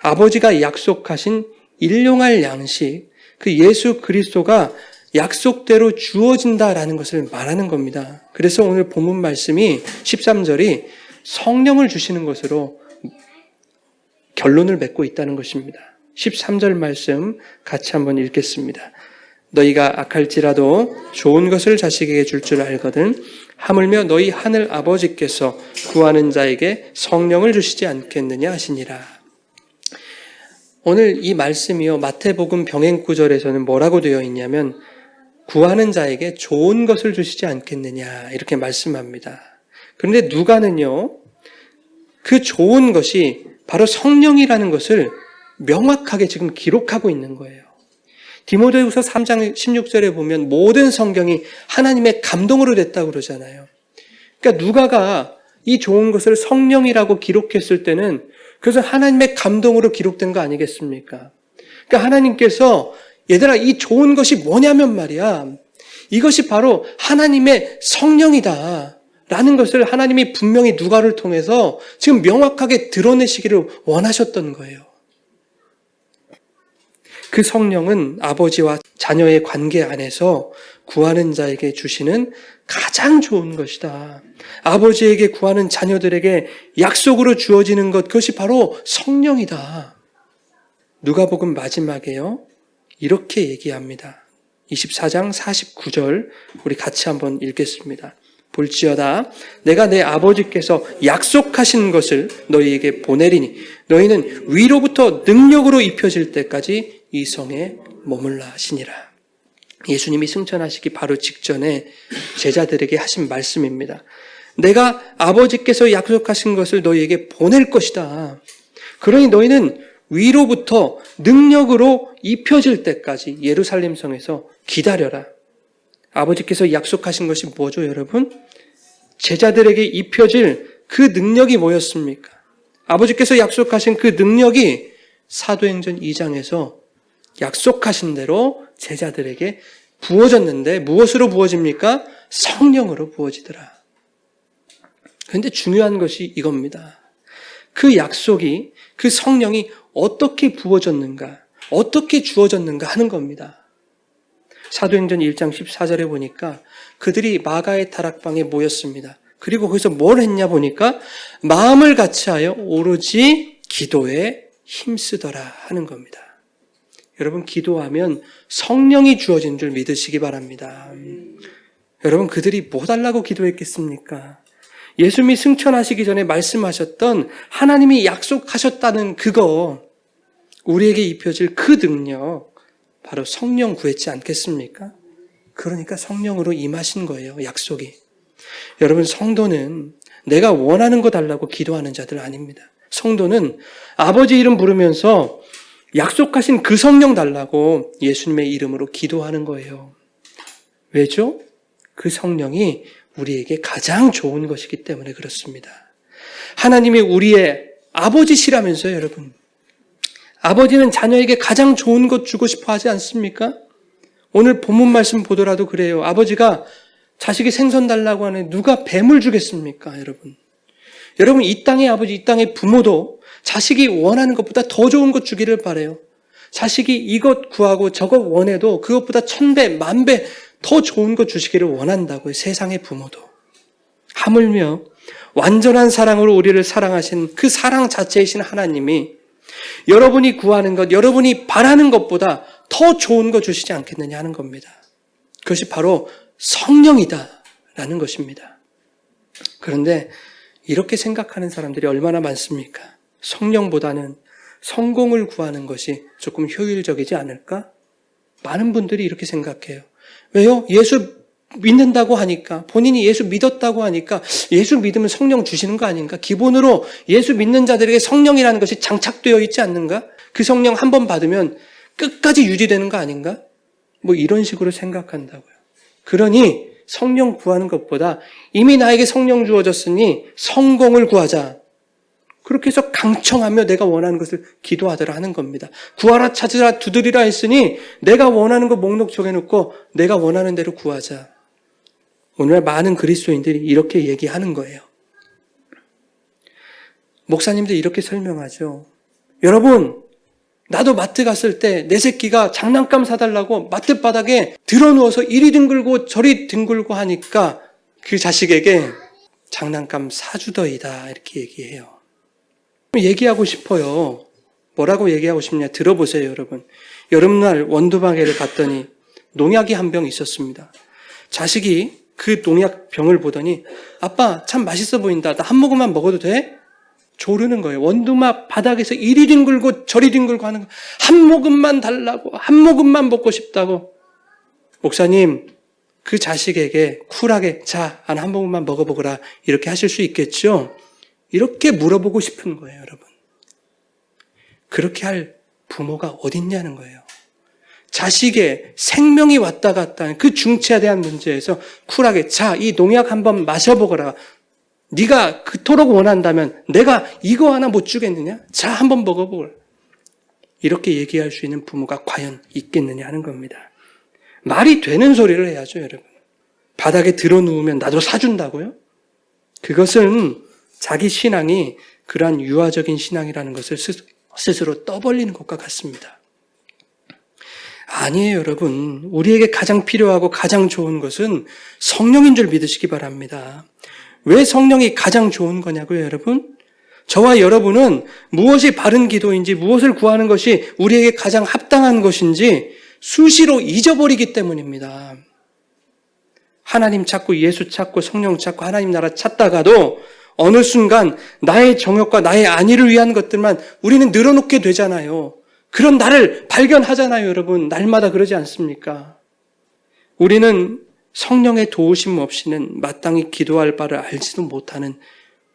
아버지가 약속하신 일용할 양식, 그 예수 그리스도가 약속대로 주어진다라는 것을 말하는 겁니다. 그래서 오늘 본문 말씀이 13절이 성령을 주시는 것으로 결론을 맺고 있다는 것입니다. 13절 말씀 같이 한번 읽겠습니다. 너희가 악할지라도 좋은 것을 자식에게 줄 줄 알거든 하물며 너희 하늘 아버지께서 구하는 자에게 성령을 주시지 않겠느냐 하시니라. 오늘 이 말씀이요, 마태복음 병행 구절에서는 뭐라고 되어 있냐면 구하는 자에게 좋은 것을 주시지 않겠느냐 이렇게 말씀합니다. 그런데 누가는요, 그 좋은 것이 바로 성령이라는 것을 명확하게 지금 기록하고 있는 거예요. 디모데후서 3장 16절에 보면 모든 성경이 하나님의 감동으로 됐다고 그러잖아요. 그러니까 누가가 이 좋은 것을 성령이라고 기록했을 때는 그것은 하나님의 감동으로 기록된 거 아니겠습니까? 그러니까 하나님께서 얘들아 이 좋은 것이 뭐냐면 말이야, 이것이 바로 하나님의 성령이다 라는 것을 하나님이 분명히 누가를 통해서 지금 명확하게 드러내시기를 원하셨던 거예요. 그 성령은 아버지와 자녀의 관계 안에서 구하는 자에게 주시는 가장 좋은 것이다. 아버지에게 구하는 자녀들에게 약속으로 주어지는 것, 그것이 바로 성령이다. 누가복음 마지막에요, 이렇게 얘기합니다. 24장 49절 우리 같이 한번 읽겠습니다. 볼지어다 내가 내 아버지께서 약속하신 것을 너희에게 보내리니 너희는 위로부터 능력으로 입혀질 때까지 이 성에 머물라 하시니라. 예수님이 승천하시기 바로 직전에 제자들에게 하신 말씀입니다. 내가 아버지께서 약속하신 것을 너희에게 보낼 것이다. 그러니 너희는 위로부터 능력으로 입혀질 때까지 예루살렘 성에서 기다려라. 아버지께서 약속하신 것이 뭐죠, 여러분? 제자들에게 입혀질 그 능력이 뭐였습니까? 아버지께서 약속하신 그 능력이 사도행전 2장에서 약속하신 대로 제자들에게 부어졌는데 무엇으로 부어집니까? 성령으로 부어지더라. 그런데 중요한 것이 이겁니다. 그 약속이, 그 성령이 어떻게 부어졌는가? 어떻게 주어졌는가 하는 겁니다. 사도행전 1장 14절에 보니까 그들이 마가의 다락방에 모였습니다. 그리고 거기서 뭘 했냐 보니까 마음을 같이하여 오로지 기도에 힘쓰더라 하는 겁니다. 여러분, 기도하면 성령이 주어진 줄 믿으시기 바랍니다. 여러분, 그들이 뭐 달라고 기도했겠습니까? 예수님이 승천하시기 전에 말씀하셨던 하나님이 약속하셨다는 그거, 우리에게 입혀질 그 능력, 바로 성령 구했지 않겠습니까? 그러니까 성령으로 임하신 거예요, 약속이. 여러분, 성도는 내가 원하는 거 달라고 기도하는 자들 아닙니다. 성도는 아버지 이름 부르면서 약속하신 그 성령 달라고 예수님의 이름으로 기도하는 거예요. 왜죠? 그 성령이 우리에게 가장 좋은 것이기 때문에 그렇습니다. 하나님이 우리의 아버지시라면서요, 여러분. 아버지는 자녀에게 가장 좋은 것 주고 싶어 하지 않습니까? 오늘 본문 말씀 보더라도 그래요. 아버지가 자식이 생선 달라고 하는 누가 뱀을 주겠습니까, 여러분? 여러분, 이 땅의 아버지, 이 땅의 부모도 자식이 원하는 것보다 더 좋은 것 주기를 바라요. 자식이 이것 구하고 저것 원해도 그것보다 1000배, 10,000배 더 좋은 것 주시기를 원한다고요. 세상의 부모도. 하물며 완전한 사랑으로 우리를 사랑하신 그 사랑 자체이신 하나님이 여러분이 구하는 것, 여러분이 바라는 것보다 더 좋은 것 주시지 않겠느냐 하는 겁니다. 그것이 바로 성령이다라는 것입니다. 그런데 이렇게 생각하는 사람들이 얼마나 많습니까? 성령보다는 성공을 구하는 것이 조금 효율적이지 않을까? 많은 분들이 이렇게 생각해요. 왜요? 예수 믿는다고 하니까, 본인이 예수 믿었다고 하니까 예수 믿으면 성령 주시는 거 아닌가? 기본으로 예수 믿는 자들에게 성령이라는 것이 장착되어 있지 않는가? 그 성령 한 번 받으면 끝까지 유지되는 거 아닌가? 뭐 이런 식으로 생각한다고요. 그러니 성령 구하는 것보다 이미 나에게 성령 주어졌으니 성공을 구하자. 그렇게 해서 강청하며 내가 원하는 것을 기도하더라 하는 겁니다. 구하라, 찾으라, 두드리라 했으니 내가 원하는 거 목록 정해놓고 내가 원하는 대로 구하자. 오늘날 많은 그리스도인들이 이렇게 얘기하는 거예요. 목사님들 이렇게 설명하죠. 여러분, 나도 마트 갔을 때 내 새끼가 장난감 사달라고 마트 바닥에 드러누워서 이리 뒹굴고 저리 뒹굴고 하니까 그 자식에게 장난감 사주더이다 이렇게 얘기해요. 얘기하고 싶어요. 뭐라고 얘기하고 싶냐? 들어보세요, 여러분. 여름날 원두마개를 갔더니 농약이 한 병 있었습니다. 자식이 그 농약병을 보더니 아빠 참 맛있어 보인다. 나 한 모금만 먹어도 돼? 조르는 거예요. 원두막 바닥에서 이리 뒹굴고 저리 뒹굴고 하는 거. 한 모금만 달라고, 한 모금만 먹고 싶다고. 목사님, 그 자식에게 쿨하게 자, 한 모금만 먹어보거라 이렇게 하실 수 있겠죠? 이렇게 물어보고 싶은 거예요, 여러분. 그렇게 할 부모가 어딨냐는 거예요. 자식의 생명이 왔다 갔다 하는 그 중체에 대한 문제에서 쿨하게 자, 이 농약 한번 마셔보거라. 네가 그토록 원한다면 내가 이거 하나 못 주겠느냐? 자, 한번 먹어보거라. 이렇게 얘기할 수 있는 부모가 과연 있겠느냐 하는 겁니다. 말이 되는 소리를 해야죠, 여러분. 바닥에 들어누우면 나도 사준다고요? 그것은 자기 신앙이 그러한 유아적인 신앙이라는 것을 스스로 떠벌리는 것과 같습니다. 아니에요, 여러분. 우리에게 가장 필요하고 가장 좋은 것은 성령인 줄 믿으시기 바랍니다. 왜 성령이 가장 좋은 거냐고요, 여러분? 저와 여러분은 무엇이 바른 기도인지, 무엇을 구하는 것이 우리에게 가장 합당한 것인지 수시로 잊어버리기 때문입니다. 하나님 찾고 예수 찾고 성령 찾고 하나님 나라 찾다가도 어느 순간 나의 정욕과 나의 안위를 위한 것들만 우리는 늘어놓게 되잖아요. 그런 나를 발견하잖아요, 여러분. 날마다 그러지 않습니까? 우리는 성령의 도우심 없이는 마땅히 기도할 바를 알지도 못하는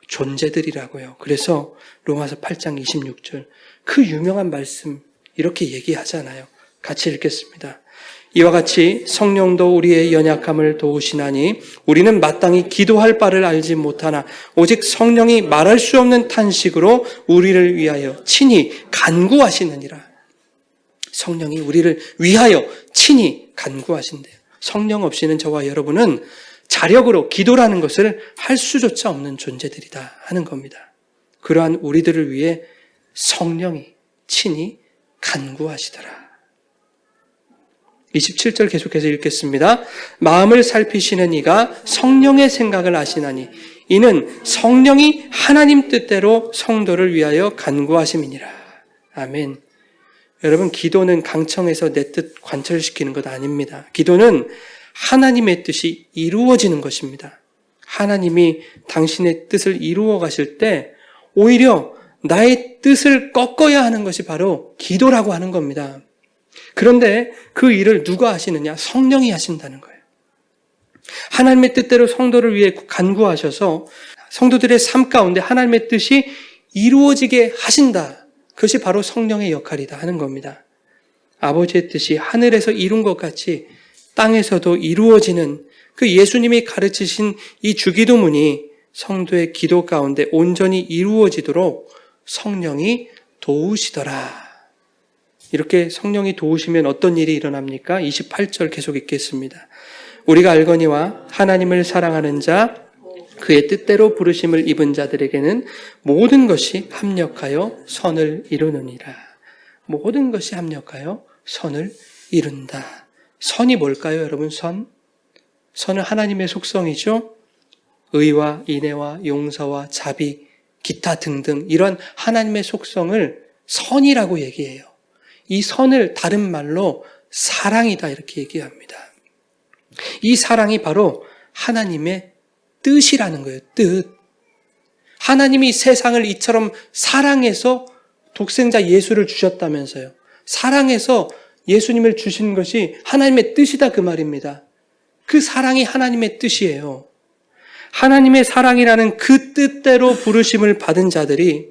존재들이라고요. 그래서 로마서 8장 26절 그 유명한 말씀 이렇게 얘기하잖아요. 같이 읽겠습니다. 이와 같이 성령도 우리의 연약함을 도우시나니 우리는 마땅히 기도할 바를 알지 못하나 오직 성령이 말할 수 없는 탄식으로 우리를 위하여 친히 간구하시느니라. 성령이 우리를 위하여 친히 간구하신대요. 성령 없이는 저와 여러분은 자력으로 기도라는 것을 할 수조차 없는 존재들이다 하는 겁니다. 그러한 우리들을 위해 성령이 친히 간구하시더라. 27절 계속해서 읽겠습니다. 마음을 살피시는 이가 성령의 생각을 아시나니 이는 성령이 하나님 뜻대로 성도를 위하여 간구하심이니라. 아멘. 여러분, 기도는 강청해서 내 뜻 관철시키는 것 아닙니다. 기도는 하나님의 뜻이 이루어지는 것입니다. 하나님이 당신의 뜻을 이루어 가실 때 오히려 나의 뜻을 꺾어야 하는 것이 바로 기도라고 하는 겁니다. 그런데 그 일을 누가 하시느냐? 성령이 하신다는 거예요. 하나님의 뜻대로 성도를 위해 간구하셔서 성도들의 삶 가운데 하나님의 뜻이 이루어지게 하신다. 그것이 바로 성령의 역할이다 하는 겁니다. 아버지의 뜻이 하늘에서 이룬 것 같이 땅에서도 이루어지는 그 예수님이 가르치신 이 주기도문이 성도의 기도 가운데 온전히 이루어지도록 성령이 도우시더라. 이렇게 성령이 도우시면 어떤 일이 일어납니까? 28절 계속 읽겠습니다. 우리가 알거니와 하나님을 사랑하는 자, 그의 뜻대로 부르심을 입은 자들에게는 모든 것이 합력하여 선을 이루느니라. 모든 것이 합력하여 선을 이룬다. 선이 뭘까요, 여러분? 선은 하나님의 속성이죠. 의와 인애와 용서와 자비, 기타 등등 이런 하나님의 속성을 선이라고 얘기해요. 이 선을 다른 말로 사랑이다 이렇게 얘기합니다. 이 사랑이 바로 하나님의 뜻이라는 거예요. 뜻. 하나님이 세상을 이처럼 사랑해서 독생자 예수를 주셨다면서요. 사랑해서 예수님을 주신 것이 하나님의 뜻이다 그 말입니다. 그 사랑이 하나님의 뜻이에요. 하나님의 사랑이라는 그 뜻대로 부르심을 받은 자들이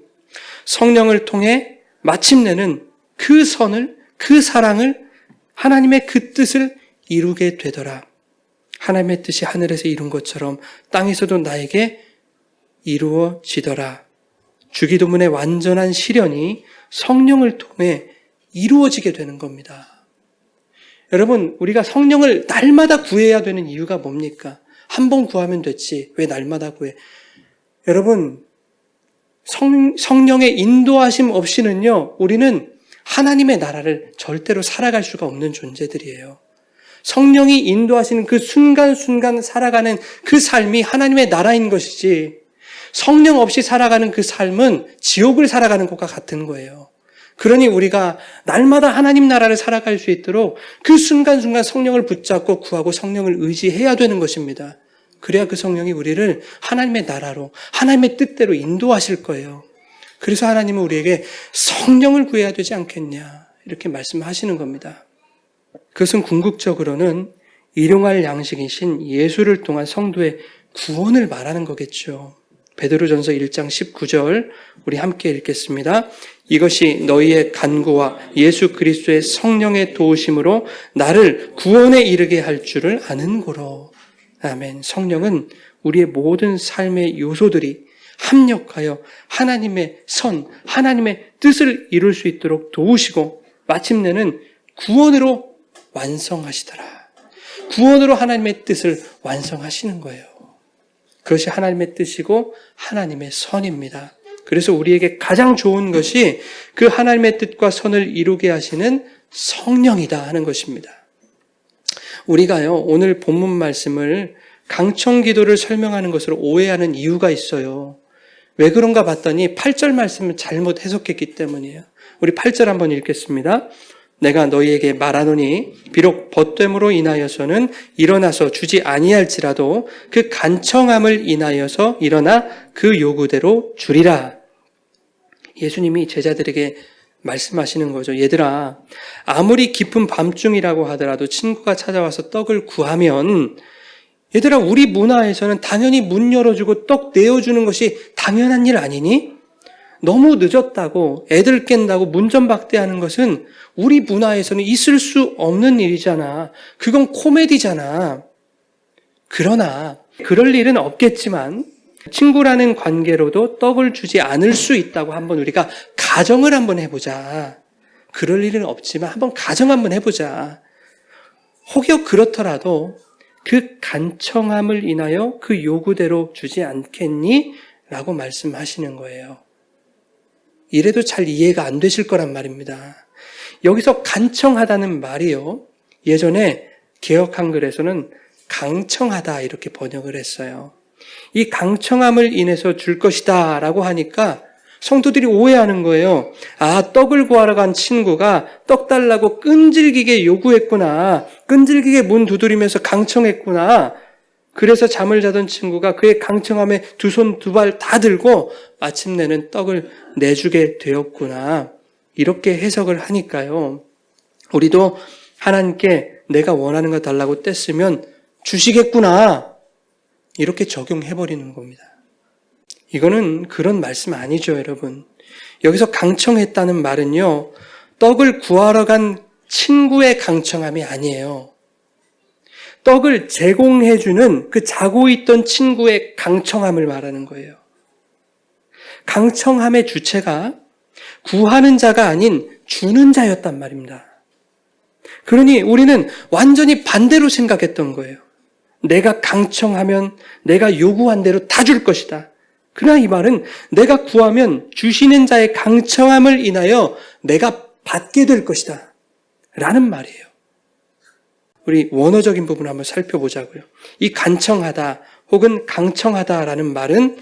성령을 통해 마침내는 그 선을, 그 사랑을, 하나님의 그 뜻을 이루게 되더라. 하나님의 뜻이 하늘에서 이룬 것처럼 땅에서도 나에게 이루어지더라. 주기도문의 완전한 실현이 성령을 통해 이루어지게 되는 겁니다. 여러분, 우리가 성령을 날마다 구해야 되는 이유가 뭡니까? 한 번 구하면 됐지. 왜 날마다 구해? 여러분, 성령의 인도하심 없이는요, 우리는 하나님의 나라를 절대로 살아갈 수가 없는 존재들이에요. 성령이 인도하시는 그 순간순간 살아가는 그 삶이 하나님의 나라인 것이지, 성령 없이 살아가는 그 삶은 지옥을 살아가는 것과 같은 거예요. 그러니 우리가 날마다 하나님 나라를 살아갈 수 있도록 그 순간순간 성령을 붙잡고 구하고 성령을 의지해야 되는 것입니다. 그래야 그 성령이 우리를 하나님의 나라로, 하나님의 뜻대로 인도하실 거예요. 그래서 하나님은 우리에게 성령을 구해야 되지 않겠냐 이렇게 말씀하시는 겁니다. 그것은 궁극적으로는 일용할 양식이신 예수를 통한 성도의 구원을 말하는 거겠죠. 베드로전서 1장 19절 우리 함께 읽겠습니다. 이것이 너희의 간구와 예수 그리스도의 성령의 도우심으로 나를 구원에 이르게 할 줄을 아는 고로. 아멘. 성령은 우리의 모든 삶의 요소들이 합력하여 하나님의 선, 하나님의 뜻을 이룰 수 있도록 도우시고 마침내는 구원으로 완성하시더라. 구원으로 하나님의 뜻을 완성하시는 거예요. 그것이 하나님의 뜻이고 하나님의 선입니다. 그래서 우리에게 가장 좋은 것이 그 하나님의 뜻과 선을 이루게 하시는 성령이다 하는 것입니다. 우리가요, 오늘 본문 말씀을 강청기도를 설명하는 것으로 오해하는 이유가 있어요. 왜 그런가 봤더니 8절 말씀을 잘못 해석했기 때문이에요. 우리 8절 한번 읽겠습니다. 내가 너희에게 말하노니 비록 벗됨으로 인하여서는 일어나서 주지 아니할지라도 그 간청함을 인하여서 일어나 그 요구대로 주리라. 예수님이 제자들에게 말씀하시는 거죠. 얘들아, 아무리 깊은 밤중이라고 하더라도 친구가 찾아와서 떡을 구하면 얘들아, 우리 문화에서는 당연히 문 열어주고 떡 내어주는 것이 당연한 일 아니니? 너무 늦었다고 애들 깬다고 문전박대하는 것은 우리 문화에서는 있을 수 없는 일이잖아. 그건 코미디잖아. 그러나 그럴 일은 없겠지만 친구라는 관계로도 떡을 주지 않을 수 있다고 한번 우리가 가정을 한번 해보자. 그럴 일은 없지만 한번 가정 한번 해보자. 혹여 그렇더라도 그 간청함을 인하여 그 요구대로 주지 않겠니? 라고 말씀하시는 거예요. 이래도 잘 이해가 안 되실 거란 말입니다. 여기서 간청하다는 말이요. 예전에 개역 한글에서는 강청하다 이렇게 번역을 했어요. 이 강청함을 인해서 줄 것이다 라고 하니까 성도들이 오해하는 거예요. 아, 떡을 구하러 간 친구가 떡 달라고 끈질기게 요구했구나. 끈질기게 문 두드리면서 강청했구나. 그래서 잠을 자던 친구가 그의 강청함에 두 손 두 발 다 들고 마침내는 떡을 내주게 되었구나. 이렇게 해석을 하니까요. 우리도 하나님께 내가 원하는 거 달라고 뗐으면 주시겠구나. 이렇게 적용해버리는 겁니다. 이거는 그런 말씀 아니죠, 여러분. 여기서 강청했다는 말은요, 떡을 구하러 간 친구의 강청함이 아니에요. 떡을 제공해주는 그 자고 있던 친구의 강청함을 말하는 거예요. 강청함의 주체가 구하는 자가 아닌 주는 자였단 말입니다. 그러니 우리는 완전히 반대로 생각했던 거예요. 내가 강청하면 내가 요구한 대로 다 줄 것이다. 그러나 이 말은 내가 구하면 주시는 자의 강청함을 인하여 내가 받게 될 것이다. 라는 말이에요. 우리 원어적인 부분을 한번 살펴보자고요. 이 간청하다 혹은 강청하다라는 말은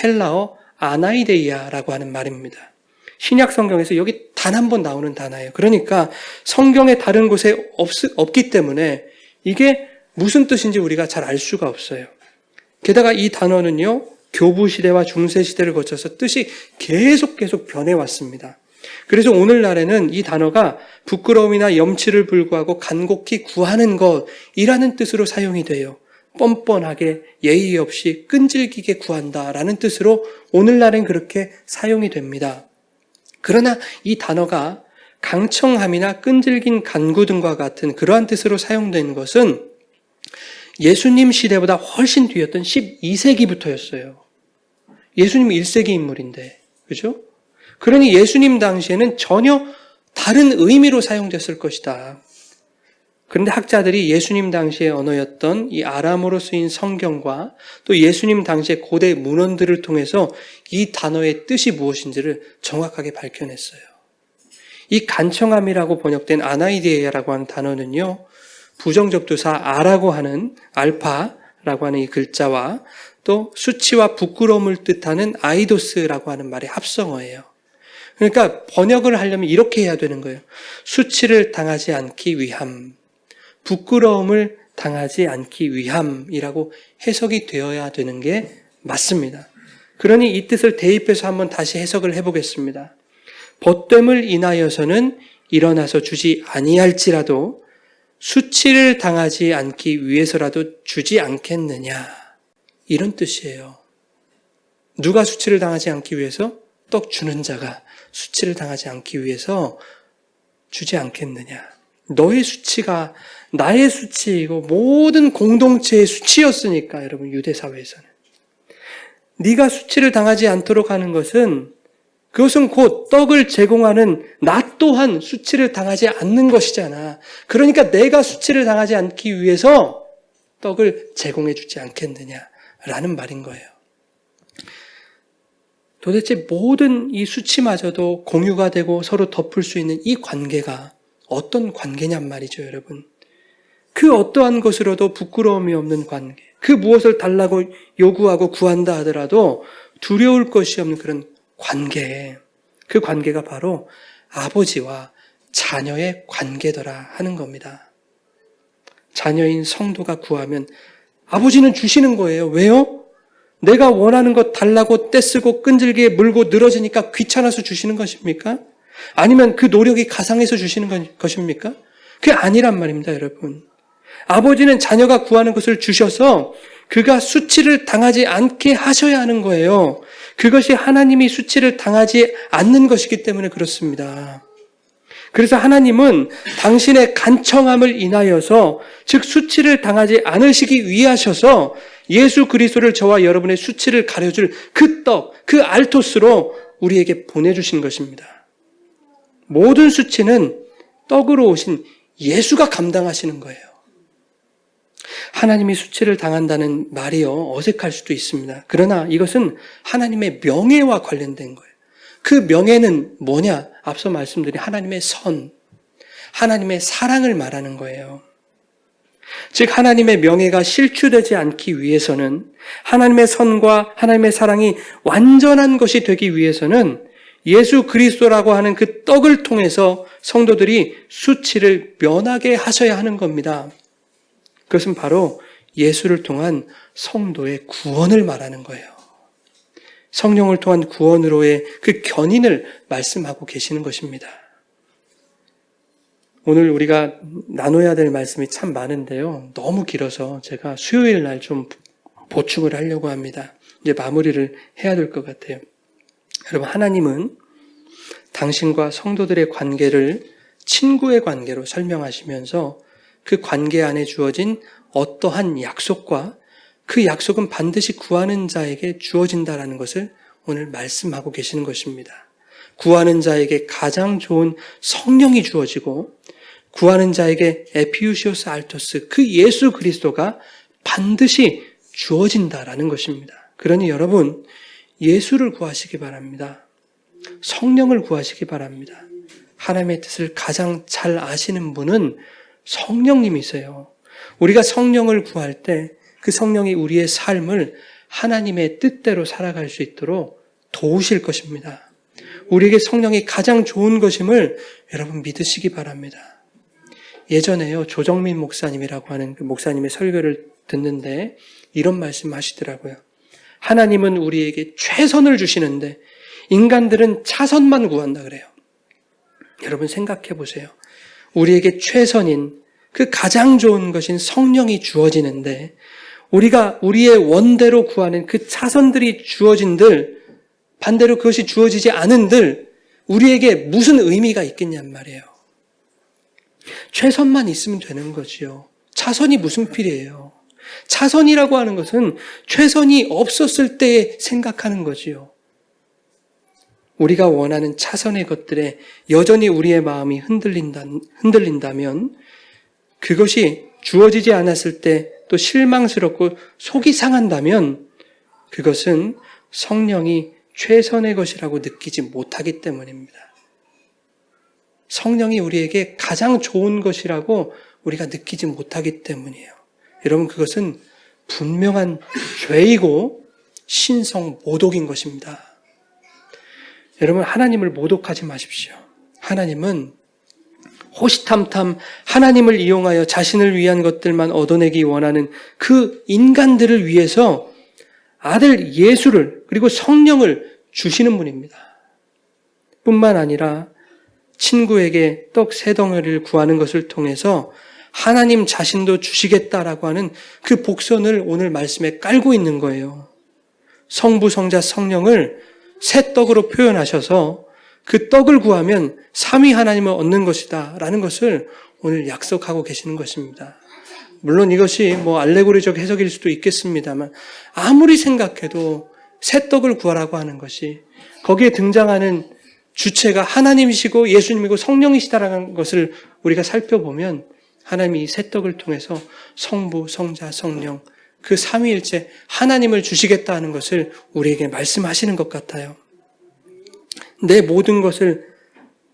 헬라어 아나이데이아라고 하는 말입니다. 신약 성경에서 여기 단 한 번 나오는 단어예요. 그러니까 성경의 다른 곳에 없기 때문에 이게 무슨 뜻인지 우리가 잘 알 수가 없어요. 게다가 이 단어는요, 교부 시대와 중세 시대를 거쳐서 뜻이 계속 변해왔습니다. 그래서 오늘날에는 이 단어가 부끄러움이나 염치를 불구하고 간곡히 구하는 것이라는 뜻으로 사용이 돼요. 뻔뻔하게 예의 없이 끈질기게 구한다라는 뜻으로 오늘날엔 그렇게 사용이 됩니다. 그러나 이 단어가 강청함이나 끈질긴 간구 등과 같은 그러한 뜻으로 사용된 것은 예수님 시대보다 훨씬 뒤였던 12세기부터였어요. 예수님 1세기 인물인데, 그죠? 그러니 예수님 당시에는 전혀 다른 의미로 사용됐을 것이다. 그런데 학자들이 예수님 당시의 언어였던 이 아람어로 쓰인 성경과 또 예수님 당시의 고대 문헌들을 통해서 이 단어의 뜻이 무엇인지를 정확하게 밝혀냈어요. 이 간청함이라고 번역된 아나이데이아라고 하는 단어는요, 부정접두사 아라고 하는 알파라고 하는 이 글자와 또 수치와 부끄러움을 뜻하는 아이도스라고 하는 말의 합성어예요. 그러니까 번역을 하려면 이렇게 해야 되는 거예요. 수치를 당하지 않기 위함, 부끄러움을 당하지 않기 위함이라고 해석이 되어야 되는 게 맞습니다. 그러니 이 뜻을 대입해서 한번 다시 해석을 해보겠습니다. 벗됨을 인하여서는 일어나서 주지 아니할지라도 수치를 당하지 않기 위해서라도 주지 않겠느냐, 이런 뜻이에요. 누가 수치를 당하지 않기 위해서? 떡 주는 자가 수치를 당하지 않기 위해서 주지 않겠느냐. 너의 수치가 나의 수치이고 모든 공동체의 수치였으니까, 여러분, 유대 사회에서는. 네가 수치를 당하지 않도록 하는 것은 그것은 곧 떡을 제공하는 나 또한 수치를 당하지 않는 것이잖아. 그러니까 내가 수치를 당하지 않기 위해서 떡을 제공해 주지 않겠느냐라는 말인 거예요. 도대체 모든 이 수치마저도 공유가 되고 서로 덮을 수 있는 이 관계가 어떤 관계냔 말이죠, 여러분. 그 어떠한 것으로도 부끄러움이 없는 관계, 그 무엇을 달라고 요구하고 구한다 하더라도 두려울 것이 없는 그런 관계, 그 관계가 바로 아버지와 자녀의 관계더라 하는 겁니다. 자녀인 성도가 구하면 아버지는 주시는 거예요. 왜요? 내가 원하는 것 달라고 떼쓰고 끈질기게 물고 늘어지니까 귀찮아서 주시는 것입니까? 아니면 그 노력이 가상해서 주시는 것입니까? 그게 아니란 말입니다, 여러분. 아버지는 자녀가 구하는 것을 주셔서 그가 수치를 당하지 않게 하셔야 하는 거예요. 그것이 하나님이 수치를 당하지 않는 것이기 때문에 그렇습니다. 그래서 하나님은 당신의 간청함을 인하여서, 즉 수치를 당하지 않으시기 위하셔서 예수 그리스도를 저와 여러분의 수치를 가려줄 그 떡, 그 알토스로 우리에게 보내주신 것입니다. 모든 수치는 떡으로 오신 예수가 감당하시는 거예요. 하나님이 수치를 당한다는 말이요, 어색할 수도 있습니다. 그러나 이것은 하나님의 명예와 관련된 거예요. 그 명예는 뭐냐? 앞서 말씀드린 하나님의 선, 하나님의 사랑을 말하는 거예요. 즉 하나님의 명예가 실추되지 않기 위해서는, 하나님의 선과 하나님의 사랑이 완전한 것이 되기 위해서는 예수 그리스도라고 하는 그 떡을 통해서 성도들이 수치를 면하게 하셔야 하는 겁니다. 그것은 바로 예수를 통한 성도의 구원을 말하는 거예요. 성령을 통한 구원으로의 그 견인을 말씀하고 계시는 것입니다. 오늘 우리가 나눠야 될 말씀이 참 많은데요. 너무 길어서 제가 수요일 날 좀 보충을 하려고 합니다. 이제 마무리를 해야 될 것 같아요. 여러분, 하나님은 당신과 성도들의 관계를 친구의 관계로 설명하시면서 그 관계 안에 주어진 어떠한 약속과 그 약속은 반드시 구하는 자에게 주어진다라는 것을 오늘 말씀하고 계시는 것입니다. 구하는 자에게 가장 좋은 성령이 주어지고 구하는 자에게 에피우시오스 알토스, 그 예수 그리스도가 반드시 주어진다라는 것입니다. 그러니 여러분, 예수를 구하시기 바랍니다. 성령을 구하시기 바랍니다. 하나님의 뜻을 가장 잘 아시는 분은 성령님이세요. 우리가 성령을 구할 때 그 성령이 우리의 삶을 하나님의 뜻대로 살아갈 수 있도록 도우실 것입니다. 우리에게 성령이 가장 좋은 것임을 여러분 믿으시기 바랍니다. 예전에요, 조정민 목사님이라고 하는 그 목사님의 설교를 듣는데 이런 말씀 하시더라고요. 하나님은 우리에게 최선을 주시는데 인간들은 차선만 구한다 그래요. 여러분 생각해 보세요. 우리에게 최선인 그 가장 좋은 것인 성령이 주어지는데 우리가 우리의 원대로 구하는 그 차선들이 주어진들, 반대로 그것이 주어지지 않은들 우리에게 무슨 의미가 있겠냔 말이에요. 최선만 있으면 되는 거지요. 차선이 무슨 필요해요. 차선이라고 하는 것은 최선이 없었을 때 생각하는 거지요. 우리가 원하는 차선의 것들에 여전히 우리의 마음이 흔들린다면 그것이 주어지지 않았을 때 또 실망스럽고 속이 상한다면 그것은 성령이 최선의 것이라고 느끼지 못하기 때문입니다. 성령이 우리에게 가장 좋은 것이라고 우리가 느끼지 못하기 때문이에요. 여러분, 그것은 분명한 죄이고 신성 모독인 것입니다. 여러분, 하나님을 모독하지 마십시오. 하나님은 호시탐탐 하나님을 이용하여 자신을 위한 것들만 얻어내기 원하는 그 인간들을 위해서 아들 예수를 그리고 성령을 주시는 분입니다. 뿐만 아니라 친구에게 떡 3덩어리를 구하는 것을 통해서 하나님 자신도 주시겠다라고 하는 그 복선을 오늘 말씀에 깔고 있는 거예요. 성부, 성자, 성령을 새 떡으로 표현하셔서 그 떡을 구하면 삼위 하나님을 얻는 것이다 라는 것을 오늘 약속하고 계시는 것입니다. 물론 이것이 알레고리적 해석일 수도 있겠습니다만 아무리 생각해도 새 떡을 구하라고 하는 것이 거기에 등장하는 주체가 하나님이시고 예수님이고 성령이시다라는 것을 우리가 살펴보면 하나님이 이 새 떡을 통해서 성부, 성자, 성령 그 삼위일체 하나님을 주시겠다 하는 것을 우리에게 말씀하시는 것 같아요. 내 모든 것을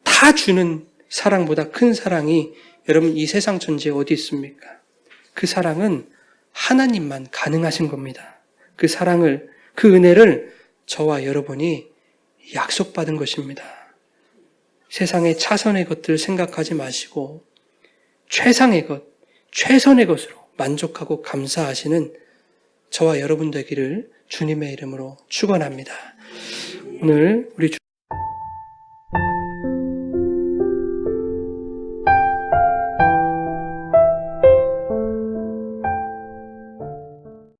다 주는 사랑보다 큰 사랑이 여러분 이 세상 전체에 어디 있습니까? 그 사랑은 하나님만 가능하신 겁니다. 그 사랑을, 그 은혜를 저와 여러분이 약속받은 것입니다. 세상의 차선의 것들을 생각하지 마시고 최상의 것, 최선의 것으로 만족하고 감사하시는 저와 여러분 되기를 주님의 이름으로 축원합니다. 오늘 우리